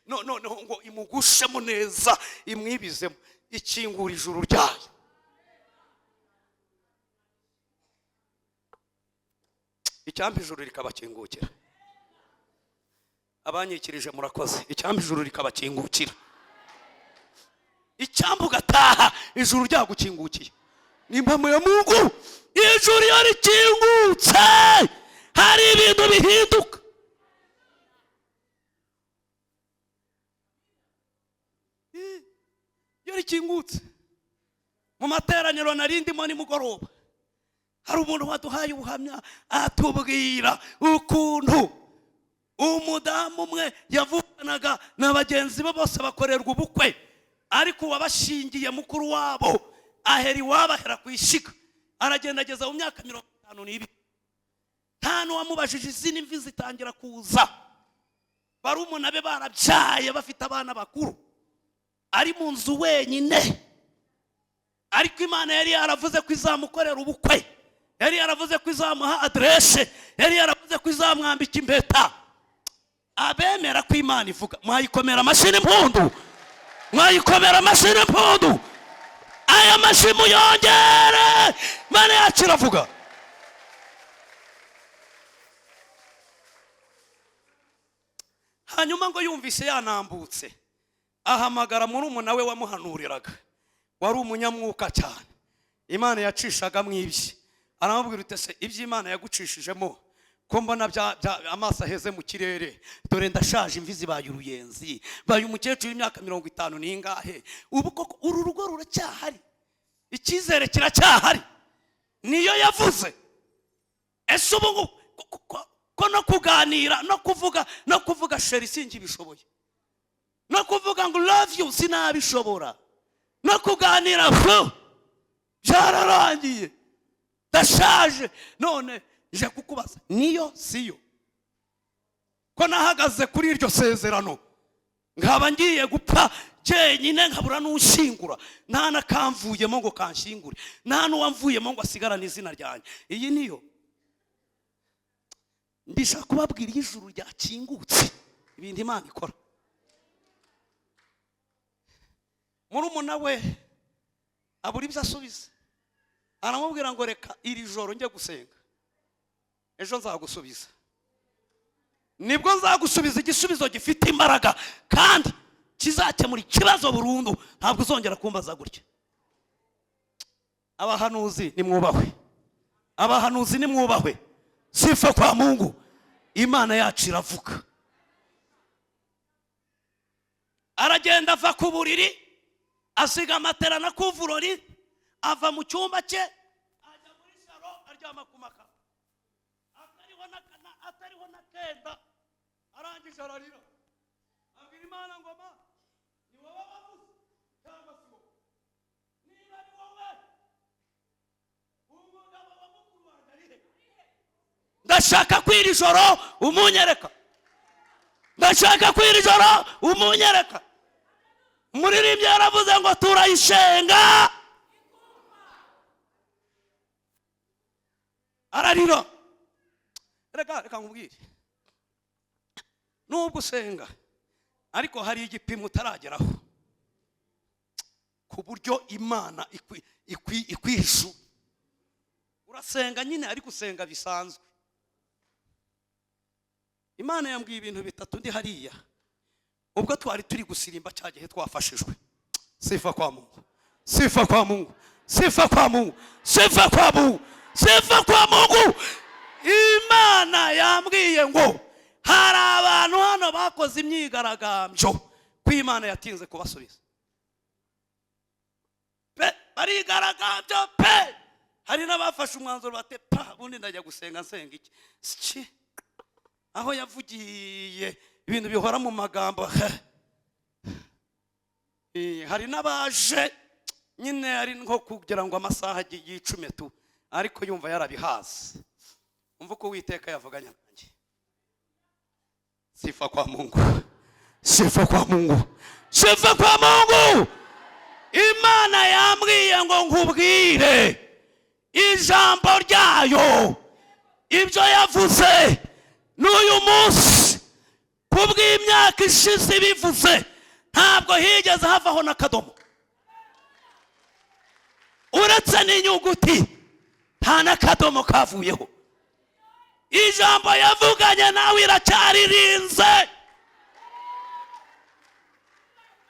Noneho ngo imugushemo neza, imwibizemo, ikingura ijuru ryayo. Icyambi ijuru rikabakingukira. Abanyikirije murakoze. Icyambi ijuru rikabakingukira. Icyambu gataha ijuru ryagukingukiye. ni impamo ya Mungu. Ijuru iyo rikingutse hari ibintu bihinduka. Iyo rikingutse mu materaniro narindimo ni mugoroba, hari umuntu waduhaye ubuhamya atubwira ukuntu umudamu umwe yavuganaga na bagenzi be bose bakorerwa ubukwe, ariko wabashingiye mukuru wabo ahera iwabo ahera ku ishiga, aragenda ageza mu myaka 52. nta n'uwamubajije izina, imvi zitangira kuza, barumuna be barabyaye bafite abana bakuru, ari mu nzu wenyine. Ariko Imana yari yaravuze ko izamukorera ubukwe, yari yaravuze ko izamuha adresse, yari yaravuze ko izamwambika impeta. Abemera ko Imana ivuga mwayikomera amashyi n'impundu, mwayikomera amashyi n'impundu. Aya mashyi muyongere, Imana yacu iravuga. Hanyuma ngo yumvise yanambutse, ahamagara murumuna we wamuhanuriraga, wari umunyamwuka cyane, Imana yacishaga mwibye. Aramubwira ute se ibyo Imana yagucishijemo ko mbona amaso aheze mu kirere, dore ndashaje, imvi zibaye uruyenzi, baye umukecuru w'imyaka 50 n'ingahe, ubu koko uru rugo ruracyahari, icyizere kiracyahari. Niyo yavuze. Ese ubu ko no kuganira no kuvuga sheri singi bishoboye, no kuvuga ngo love you sinabishobora, no kuganira byararangiye, ndashaje. None je kukubaza, niyo siyo ko nahagaze kuri iryo sezerano, nkaba ngiye gupfa jenyine, nkabura n'ushingura, nta nakamvuyemo ngo kanshingure, nta n'uwamvuyemo ngo asigarane izina ryanjye. Iyi niyo ndishaka kubabwira ijuru ryakingutse, ibintu Imana ikora. Murumuna we abura ibyo asubiza, aramubwira ngo reka iri joro njye gusenga, ejo nzagusubiza. Nibwo nzagusubiza igisubizo gifite imbaraga kandi kizakemura ikibazo burundu, ntabwo uzongera kumbaza gutya. Abahanuzi nimwubahwe, abahanuzi nimwubahwe. Sifa kwa Mungu, Imana yacu iravuga. Aragenda ava ku buriri, asiga matera na kuvurori, ava mu cyumba cye ajya muri saro, aryama ku makaro, atariho na kenda. Arangije ararira, abwira Imana ngo ma, ni wowe wavuze cyangwa si wowe? Niba ari wowe, umugabo wa mukuru wanjye ari he? Ndashaka kwira ijoro umunyereka, ndashaka kwira ijoro umunyereka. Umuririmbyi yaravuze ngo turayishenga. Ararira. Reka nkubwire, nubwo usenga ariko hari igipimo utarageraho, ku buryo Imana ikwishu. Urasenga nyine ariko usenga bisanzwe. Imana yambwiye ibintu bitatu ndi hariya, ubwo twari turi gusirimba cyagihe twafashijwe. Sifa kwa Mungu, sifa kwa Mungu, sifa kwa Mungu, sifa kwa Mungu, sifa kwa Mungu. Imana yambwiye ngo hari abantu hano bakoze imyigaragambyo ko Imana yatinze kubasubiza. Barigaragambyo pe, hari n'abafashe umwanzuro bate pa, bundi ndajya gusenga nsenga iki, aho yavugiye ibintu bihora mu magambo. Hari n'abaje nyine ari nko kugira ngo amasaha yicume tu, ariko yumva yarabihaze. Umva ko Uwiteka yavuganye nanjye. Sifa kwa Mungu, sifa kwa Mungu, sifa kwa Mungu. Imana yambwiye ngo nkubwire ijambo ryayo, ibyo yavuze n'uyu munsi kubw'imyaka ishize bivuze, ntabwo higeze havaho n'akadomo, uretse n'inyuguti nta n'akadomo kavuyeho. Ijambo yavuganye nawe iracyaririnze,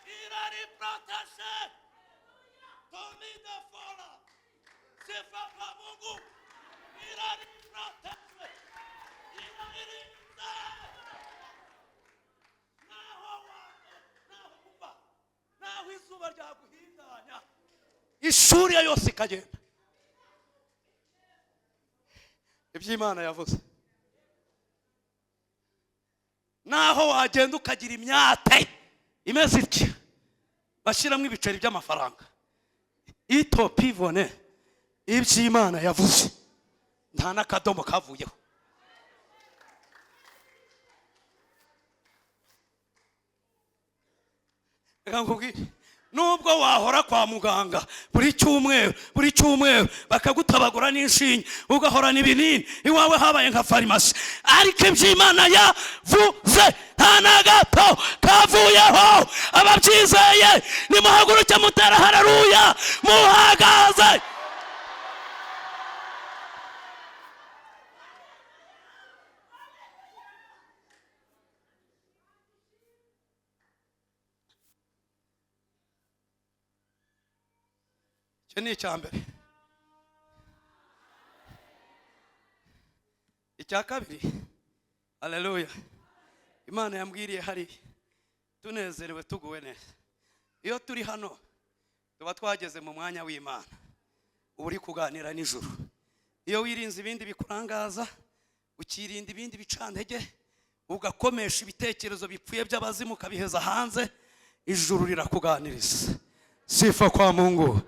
irari proteshe tomide fora Sifa kwa Mungu. Irarinda. Naho izuba ryaguhindanya ishuri yose ikagenda. Iby'Imana yavuze. Naho wagenda ukagira imyate imeze iki bashiramo ibiceri by'amafaranga itopivone iby'Imana yavuze nta nakadomo kavuyeho. Nubwo wahora kwa muganga buri cyumweru bakagutabagura n'inshinge ugahora n'ibinini iwawe habaye nka farmasi, ariko iby'Imana yavuze nta na gato kavuyeho. Ababyizeye nimuhaguruke mutera haleluya muhagaze. Icyo ni icya mbere. Icya kabiri, haleluya, Imana yambwiriye hari tunezerewe tuguwe neza. Iyo turi hano tuba twageze mu mwanya w'Imana, uri kuganira nijoro. Iyo wirinze ibindi bikurangaza, ukirinda ibindi bicantege, ugakomesha ibitekerezo bipfuye by'abazimu kabiheza hanze, ijuru rirakuganiriza. Sifa kwa Mungu.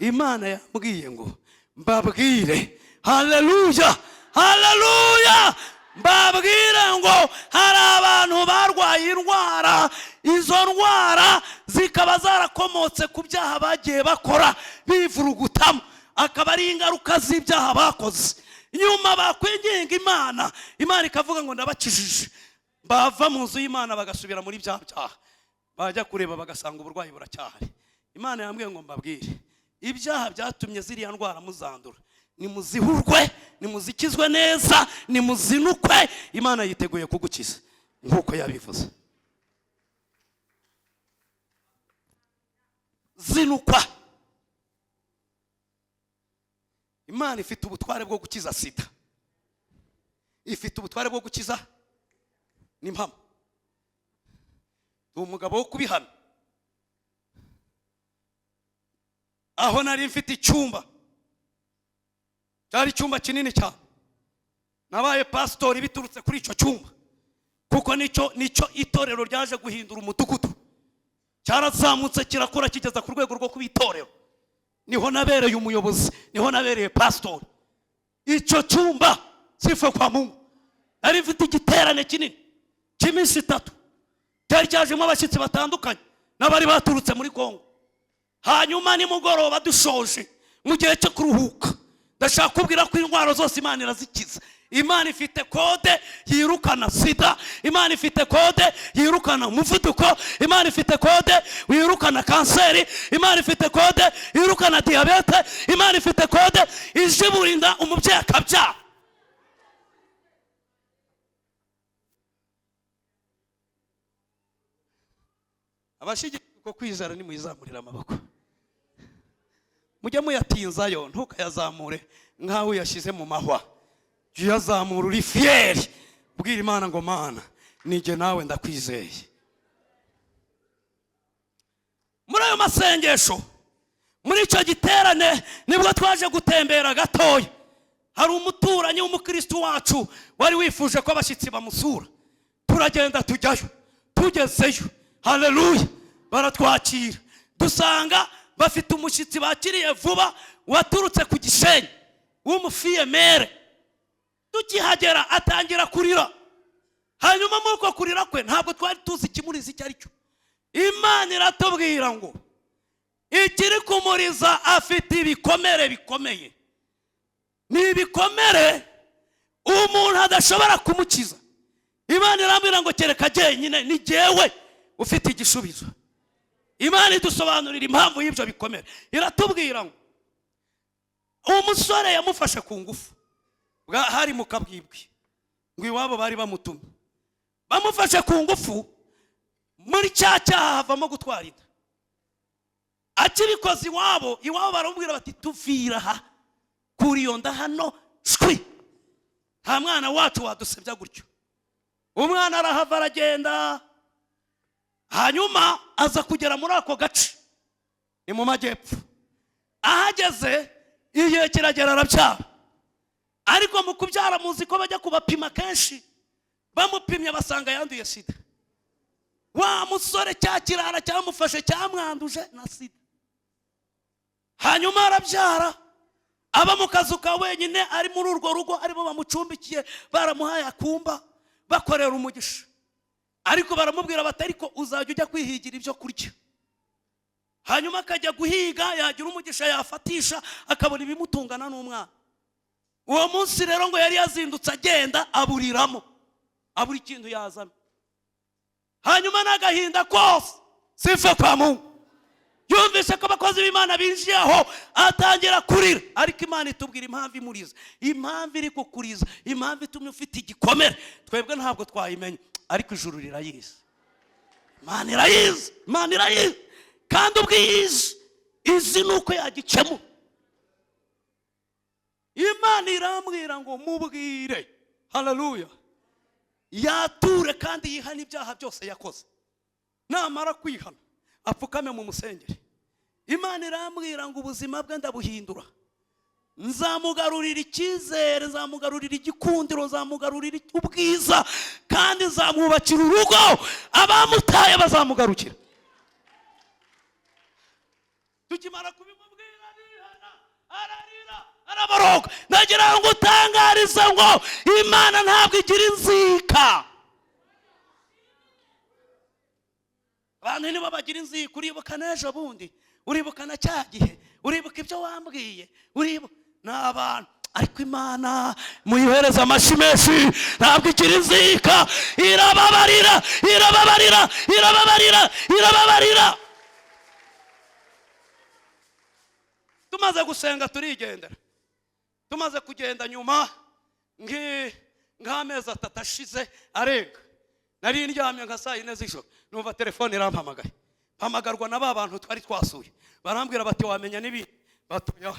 Imana yambwiye ngo mbabwire, haleluya, haleluya, mbabwire ngo hari abantu barwaye indwara, izo ndwara zikaba zarakomotse ku byaha bagiye bakora bivurugutamo, akaba ari ingaruka z'ibyaha bakoze. Nyuma bakwinginga Imana ikavuga ngo ndabakijije, bava mu nzu y'Imana bagasubira muri bya byaha, bajya kureba bagasanga uburwayi buracyahari. Imana yambwiye ngo mbabwire, ibyaha byatumye ziriya ndwara muzandura nimuzihurwe, nimuzikizwe neza, nimuzinukwe. Imana yiteguye kugukiza nk'uko yabivuze. Zinukwa. Imana ifite ubutware bwo gukiza sida, ifite ubutware bwo gukiza n'impamo. Umugabo wo kubihana. Aho nari mfite icyumba, cyari icyumba kinini cyane, nabaye pastori biturutse kuri icyo cyumba, kuko nicyo itorero ryaje guhindura umudugudu. Cyarazamutse kirakora kigeza ku rwego rwo kubitorero. Niho nabereye umuyobozi, niho nabereye pastori. Icyo cyumba, sifa kwa Mungu, nari mfite igiterane kinini cy'iminsi 3, cyari cyajemo abashyitsi batandukanye n'abari baturutse muri Kongo. Hanyuma nimugoroba dushoje mu gihe cyo kuruhuka, ndashaka kubwira ko indwara zose Imana irazikiza. Imana ifite kode yirukana sida, Imana ifite kode yirukana umuvuduko, Imana ifite kode yirukana kanseri, Imana ifite kode yirukana diabete, Imana ifite kode iziburinda umubyeyi akabyara. Abashigiko kwizera ni muyizamurira amaboko. Mujye muyatinzayo, ntukayazamure nkaho yashize mu mahwa. Yazamura uri fieri, bwira Imana ngo Mana nije nawe ndakwizeye. Muri ayo masengesho, muri icyo giterane nibwo twaje gutembera gatoya. Hari umuturanyi w'umukristo wacu wari wifuje ko abashyitsi bamusura. Turagenda tujyayo, tugezeyo, haleluya, baratwakira. Dusanga bafite umushyitsi bakiriye vuba waturutse ku Gisenyi w'umufiyemere. Tukihagera atangira kurira. Hanyuma muko kurira kwe ntabwo twari tuzi ikimuriza icyo ari cyo. Imana iratubwira ngo ikiri kumuriza afite ibikomere bikomeye. Ni ibikomere umuntu adashobora kumukiza. Imana irambwira ngo kereka jyenyine ni jyewe ufite igisubizo. Imana idusobanurira impamvu y'ibyo bikomere. Iratubwira ngo umusore yamufashe ku ngufu, hari mu kabwibwi ngo iwabo bari bamutumye, bamufashe ku ngufu, muri cyaha havamo gutwara inda. Akibikoze iwabo baramubwira bati tuvira aha, kuri iyo nda hano shwi. Nta mwana wacu wadusebya gutyo. Umwana arahava aragenda, hanyuma aza kugera muri ako gace, ni mu majyepfo. Ahageze igihe kiragera arabyara, ariko mu kubyara muzi ko bajya kubapima kenshi, bamupimye basanga yanduye sida. Wa musore cya kirara cyamufashe cyamwanduje na sida. Hanyuma arabyara, aba mu kazu ka wenyine, ari muri urwo rugo, aribo bamucumbikiye, baramuhaye akumba, bakorera umugisha. Ariko baramubwira bati ariko uzajya ujya kwihigira ibyo kurya. Hanyuma akajya guhiga, yagira umugisha yafatisha, akabona ibimutungana n'umwana. Uwo munsi rero ngo yari yazindutse agenda, aburiramo, abura ikintu yazana. Hanyuma n'agahinda kose, sifa kwa Mungu. Yumvise ko abakozi b'Imana binjiye aho, atangira kurira. Ariko Imana itubwira impamvu imuriza, impamvu iri kukuriza, impamvu itumye ufite igikomere. Twebwe ntabwo twayimenya, ariko ijuru rirayizi. Imana irayizi, Imana irayizi. Kandi ubwiyizi, izi nuko yagicemo. Imana irambwira ngo mubwire, haleluya, yature kandi yihana ibyaha byose yakoze. Namara kwihana, apfukame mu musengere. Imana irambwira ngo ubuzima bwe ndabuhindura. Nzamugarurira icyizere, nzamugarurira igikundiro, nzamugarurira ubwiza, kandi nzamwubakira urugo, abamutaye bazamugarukira. Tukimara kubimubwira arihana, ararira, araboroga. Nagira ngo utangarize ngo Imana ntabwo igira inzika. Abantu nibo bagira inzika. Uribuka n'ejo bundi, uribuka na cya gihe, uribuka ibyo wambwiye, uribuka n'abantu. Ariko Imana muyihereza amashyi menshi, ntabwo igira inzika. Irababarira, irababarira, irababarira, irababarira. Tumaze gusenga turigendera. Tumaze kugenda nyuma nk'amezi 3 ashize arenga, nari ndyamye nka saa 4 z'ijoro, numva telefone irampamagaye. Mpamagarwa na ba bantu twari twasuye, barambwira bati wamenya nibi batoya.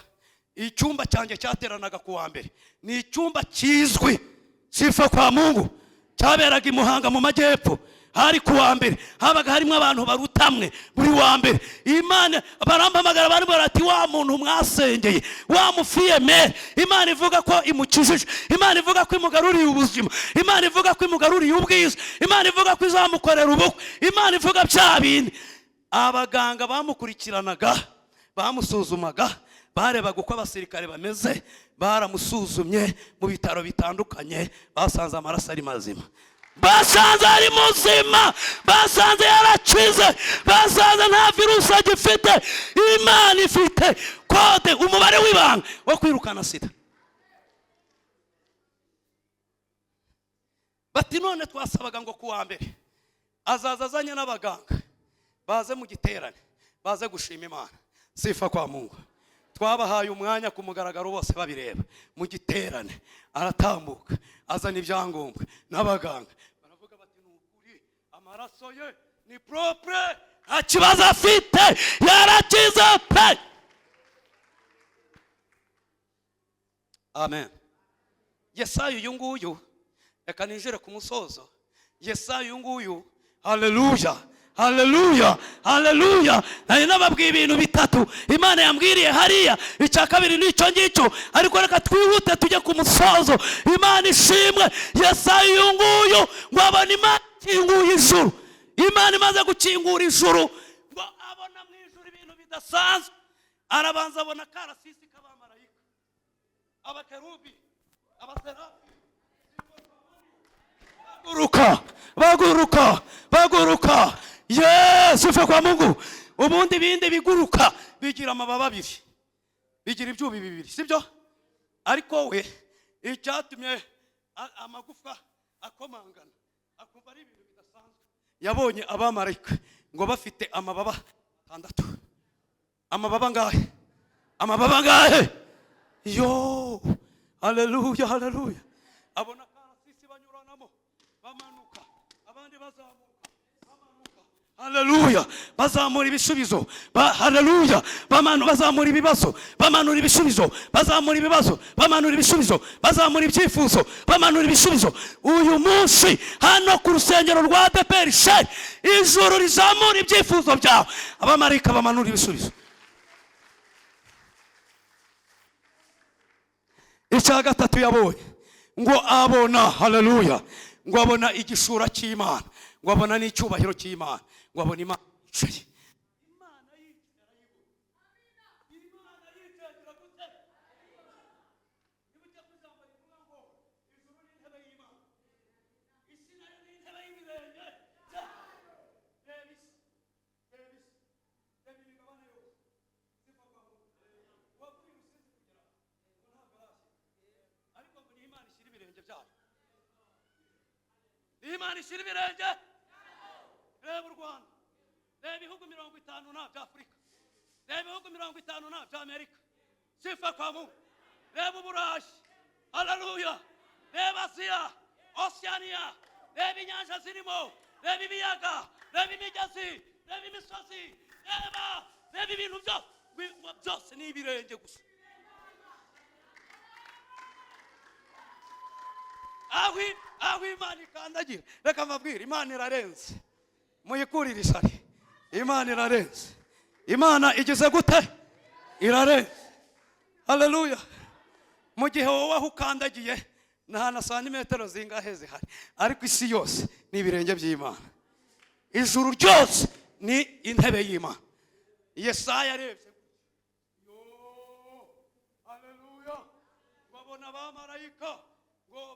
Icyumba cyanjye cyateranaga ku wa mbere, ni icyumba kizwi, sifa kwa Mungu, cyaberaga i Muhanga mu majyepfo. Hari ku wa mbere habaga harimo abantu barutamwe buri wa mbere. Imana barampamagara, bari barati wa muntu mwasengeye, wa mufiye mere, Imana ivuga ko imukijije, Imana ivuga ko imugaruriye ubuzima, Imana ivuga ko imugaruriye ubwiza, Imana ivuga ko izamukorera ubukwe, Imana ivuga bya bindi. Abaganga bamukurikiranaga, bamusuzumaga, barebaga uko abasirikare bameze, baramusuzumye mu bitaro bitandukanye, basanze amaraso ari mazima, basanze ari muzima, basanze yarakize, basanze nta virusi agifite. Imana ifite kode, umubare w'ibanga wo kwirukana sida. Bati none twasabaga ngo ku wa mbere azaza azanye n'abaganga, baze mu giterane, baze gushima Imana, sifa kwa Mungu. Twabahaye umwanya ku mugaragaro, bose babireba. Mu giterane aratambuka, azana ibyangombwa n'abaganga, baravuga bati n'ukuri amaraso ye ni propre, nta kibazo afite, yarakize pe. Amen. Yesaya uyu nguyu, reka ninjire ku musozo. Yesaya uyu nguyu, haleluya, haleluya, haleluya. Nari nababwiye ibintu bitatu Imana yambwiriye hariya. Icya kabiri nicyo ngicyo, ariko reka twihute tujye ku musozo. Imana ishimwe. Yesaya uyu nguyu ngo abona Imana ikinguye ijuru. Imana imaze gukingura ijuru, ngo abona mu ijuru ibintu bidasanzwe. Arabanza abona karasisi k'abamarayika, abakerubi, abaserafi, baguruka. Yesu ufe kwa Mungu. Ubundi bindi biguruka bigira amababa abiri, bigira ibyubi bibiri, sibyo? Ariko we icyatumye amagufa akomangana, akumva ari ibintu bidasanzwe. Yabonye abamarayika ngo bafite amababa 6. Amababa ngahe? Amababa ngahe? Yo, haleluya, haleluya. Abona karasisi banyuranamo, bamanuka, abandi bazamuka, bamanuka. Haleluya. Bazamura ibisubizo. Haleluya. Bazamura ibibazo, bamanura ibisubizo. Bazamura ibibazo, bamanura ibisubizo. Bazamura ibyifuzo, bamanura ibisubizo. Uyu munsi hano ku rusengero rwa ADEPR Sheri, ijuru rizamura ibyifuzo byawe, abamarayika bamanura ibisubizo. Icya gatatu yabonye ngo abona, haleluya, ngo abona igishura cy'Imana, ngo abona n'icyubahiro cy'Imana, ngo abona Imana yicaye. Imana yicaye. Imana yicaye gute? Nibuke kuzamba rivuga ngo ijuru ni intebe y'Imana, isi nayo ni intebe y'ibirenge. Imigabane yose ziva kwa Mungu. Wavuye urusizi kugera ngo ntabwo arashye, ariko ngo ni Imana ishyira ibirenge byayo. Imana ishyira ibirenge. Reba u Rwanda, reba ibihugu 50 bya Afurika, reba ibihugu 50 bya Amerika, sifa kwa Mungu. Reba Uburayi, haleluya, reba Aziya, Oceania, reba inyanja zirimo, reba ibiyaga, reba imigezi, reba imisozi, reba ibintu byose ni ibirenge gusa. Aho Imana ikandagira, reka mbabwire, Imana irarenze. Muyikurire isari, Imana irarenze. Imana igeze gute? Irarenze. Haleluya. Mu gihe wowe aho ukandagiye nta na santimetero zingahe zihari, ariko isi yose ni ibirenge by'Imana. Ijuru ryose ni intebe y'Imana. Yesaya arebye, haleluya, babona abamarayika ngo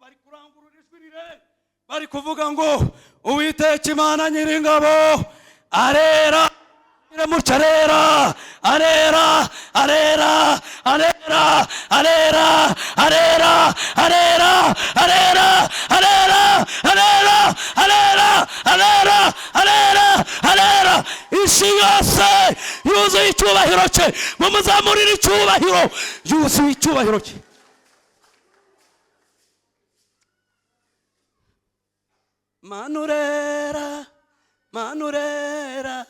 bari kurangurura ijwi rirerire, bari kuvuga ngo Uwiteka Imana Nyiringabo arera, iramutse arera, arera, arera, arera, arera, arera, arera, arera, arera, arera, arera, arera, arera, arera. Isi yose yuzuye icyubahiro cye, mumuzamurire icyubahiro, yuzuye icyubahiro cye. Manurera, manurera,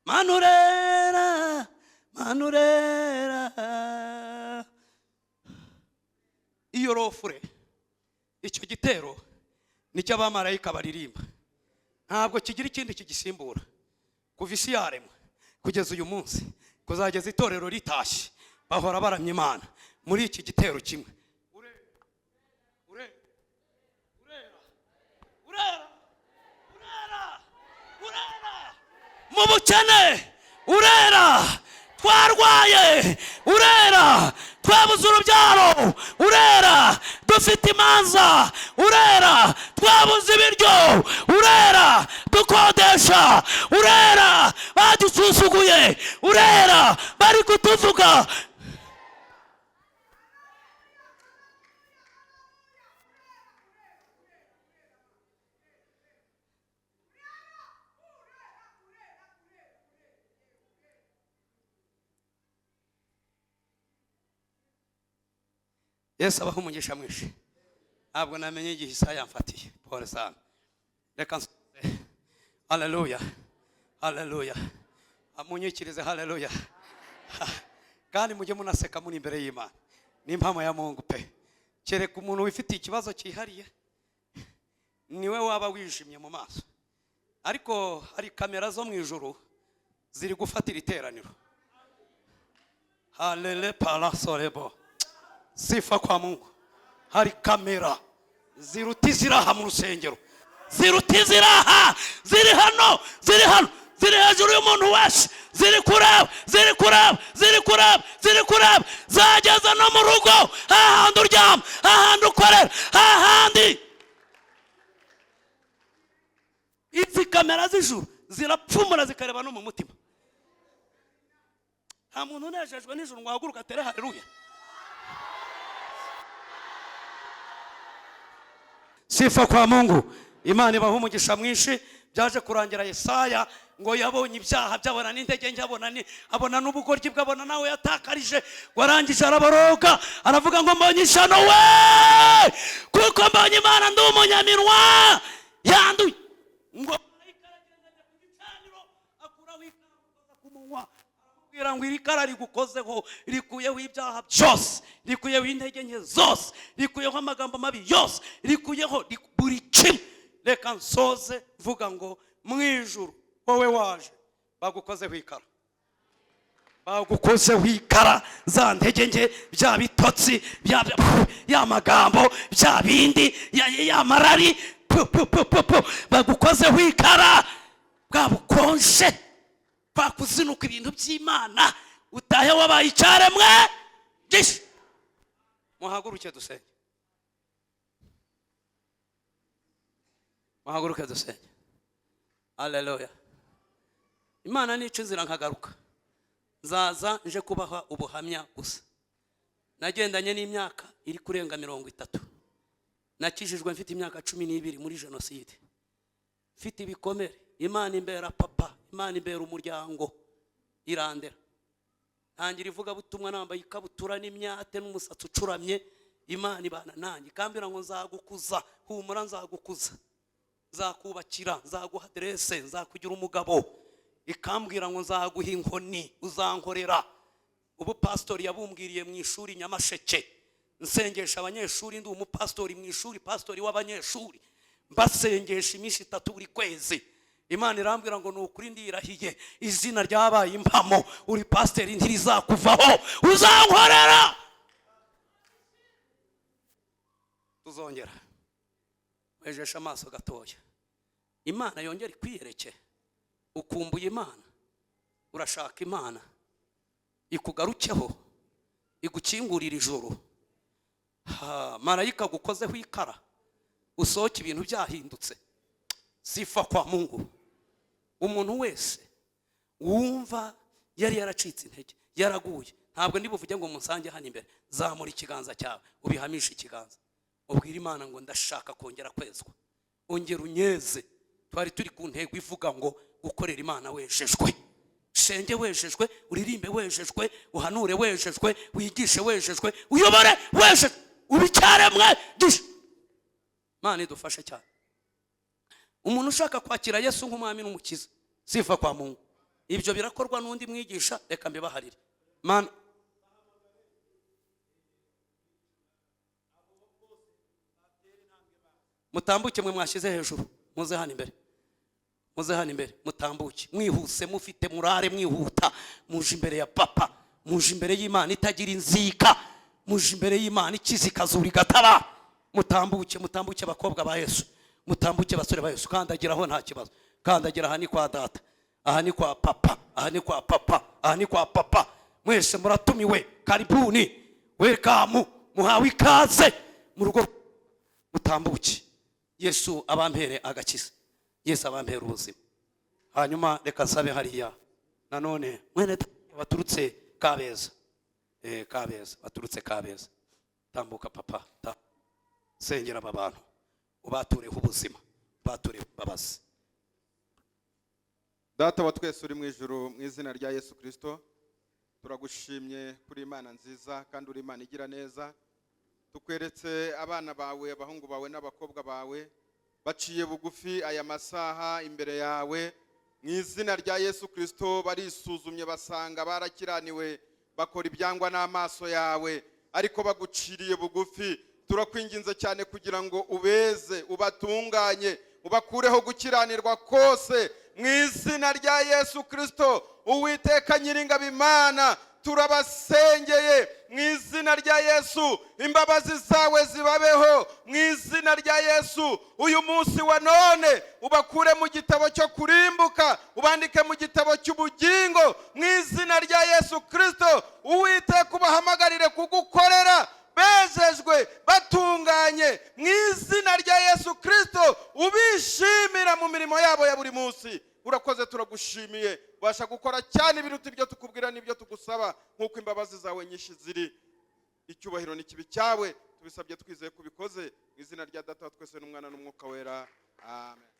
manurera, manurera. Iyo rofure, icyo gitero nicyo abamarayika baririmba, ntabwo kigira ikindi kigisimbura. Kuva isi yaremwa kugeza uyu munsi, kuzageza itorero ritashye, bahora baramya Imana muri iki gitero kimwe. Mu bukene urera, twarwaye urera, twabuze urubyaro urera, dufite imanza urera, twabuze ibiryo urera, dukodesha urera, badususuguye urera, bari kutuvuga. Yesu abaho umugisha mwinshi. Ntabwo namenye igihe Isaya yamfatiye, pole sana. Reka nsubire. Haleluya, haleluya, amunyikirize, haleluya. Kandi mujye munaseka muri imbere y'Imana, ni impamo ya Mungu pe. Kereka umuntu wifitiye ikibazo cyihariye niwe waba wijimye mu maso, ariko hari kamera zo mu ijuru ziri gufatira iteraniro. Halele parasolebo, sifa kwa Mungu. Hari kamera ziruti ziraha mu rusengero, ziruti ziraha, ziri hano, ziri hano, ziri hejuru y'umuntu wese, ziri kuraba, ziri kuraba, ziri kuraba, ziri kuraba, zageza no mu rugo, hahandi uryama, hahandi ukorera, hahandi. Izi kamera z'ijuru zirapfumura zikareba no mu mutima. Nta muntu unejejwe n'ijuru ngo ahaguruka atere haleluya. Sifa kwa Mungu. Imana ibaha umugisha mwinshi. Byaje kurangira Yesaya ngo yabonye ibyaha byabona n'intege nke, abona n'ubugoryi bwabona nawe yatakarije, warangije araboroga, aravuga ngo mbonye ishyano we, kuko mbonye Imana ndi umunyaminwa yanduye. Ngo marayika aragenda umunwa kugira ngo iri kara rigukozeho rikuyeho ibyaha byose, rikuyeho intege nke zose, rikuyeho amagambo mabi yose, rikuyeho buri kimwe. Reka nsoze vuga ngo mu ijuru wowe waje bagukozeho ikara, bagukozeho ikara, za ntege nke, bya bitotsi, ya magambo, bya bindi, ya marari, bagukozeho ikara, bwa bukonje, bakuzinuka ibintu by'Imana, utahe wabaye icyaremwe gishya. Muhaguruke dusenge, muhaguruke dusenge. Haleluya. Imana nica inzira nkagaruka, nzaza nje kubaha ubuhamya gusa. Nagendanye n'imyaka iri kurenga 30. Nakijijwe mfite imyaka 12 muri jenoside, mfite ibikomere. Imana imbera papa, Imana imbera umuryango, irandera. Ntangira ivuga butumwa nambaye ikabutura n'imyate n'umusatsi ucuramye. Imana ibana nanjye, kambira ngo nzagukuza, humura nzagukuza, nzakubakira, nzaguha adresse, nzakugira umugabo. Ikambwira ngo nzaguha inkoni, uzankorera. Ubu pastor yabumbwiriye mu ishuri Nyamasheke, nsengesha abanyeshuri, ndi umupastori mu ishuri, pastori w'abanyeshuri, mbasengesha iminsi 3 buri kwezi. Imana irambwira ngo nukuri ndirahiye, izina ryabaye impamo, uri pastor ntirizakuvaho, uzankorera. Tuzongera wejesha amaso gatoya, Imana yongera kwiyereke. Ukumbuye Imana, urashaka Imana ikugarukeho, igukingurira ijuru. Marayika gukozeho ikara, usohoke ibintu byahindutse. Sifa kwa Mungu. Umuntu wese wumva yari yaracitse intege, yaraguye, ntabwo ndibuvuge ngo munsange hano imbere, zamura ikiganza cyawe, ubihamisha ikiganza, ubwira Imana ngo ndashaka kongera kwezwa, ongera unyeze. Twari turi ku ntego ivuga ngo gukorera Imana wejejwe. Shenge wejejwe, uririmbe wejejwe, uhanure wejejwe, wigishe wejejwe, uyobore wejejwe, ubicyaremwe gisha. Imana idufashe cyane. Umuntu ushaka kwakira Yesu nk'umwami n'umukiza, sifa kwa Mungu. Ibyo birakorwa n'undi mwigisha, reka mbibaharire. Mana mutambuke mwe mwashyize hejuru, muze hano imbere, muze hano imbere, mutambuke mwihuse, mufite murare, mwihuta, muje imbere ya papa, muje imbere y'Imana itagira inzika, muje imbere y'Imana ikizikazura igataba. Mutambuke, mutambuke bakobwa ba Yesu, mutambuke basore ba Yesu. Kandagiraho nta kibazo, kandagira aha ni kwa data, aha ni kwa papa, aha ni kwa papa, aha ni kwa papa. Mwese muratumiwe, karibuni, welcome, muhawe ikaze mu rugo. Mutambuke. Yesu abampere agakiza, Yesu abampere ubuzima. Hanyuma reka nsabe hariya nanone mwene baturutse Kabeza, Kabeza, baturutse Kabeza. Tambuka papa, sengera aba bantu, ubatureho ubuzima, ubatureho imbabazi. Data wa twese uri mu ijuru, mu izina rya Yesu Kristo, turagushimye kuri Imana nziza kandi uri Imana igira neza. Tukweretse abana bawe, abahungu bawe n'abakobwa bawe, baciye bugufi aya masaha imbere yawe. Mu izina rya Yesu Kristo barisuzumye basanga barakiraniwe, bakora ibyangwa n'amaso yawe, ariko baguciriye bugufi. Turakwinginze cyane kugira ngo ubeze, ubatunganye, ubakureho gukiranirwa kose. Mu izina rya Yesu Kristo, Uwiteka Nyiringabo Imana, turabasengeye mu izina rya Yesu, imbabazi zawe zibabeho mu izina rya Yesu. Uyu munsi wa none ubakure mu gitabo cyo kurimbuka, ubandike mu gitabo cy'ubugingo mu izina rya Yesu Kristo. Uwiteka ubahamagarire kugukorera bejejwe, batunganye mu izina rya Yesu Kristo, ubishimira mu mirimo yabo ya buri munsi. Urakoze, turagushimiye, basha gukora cyane ibiruta ibyo tukubwira n'ibyo tugusaba, nk'uko imbabazi zawe nyinshi ziri. Icyubahiro n'ikibi cyawe tubisabye twizeye kubikoze mu izina rya Data wa twese n'Umwana n'Umwuka wera, amen.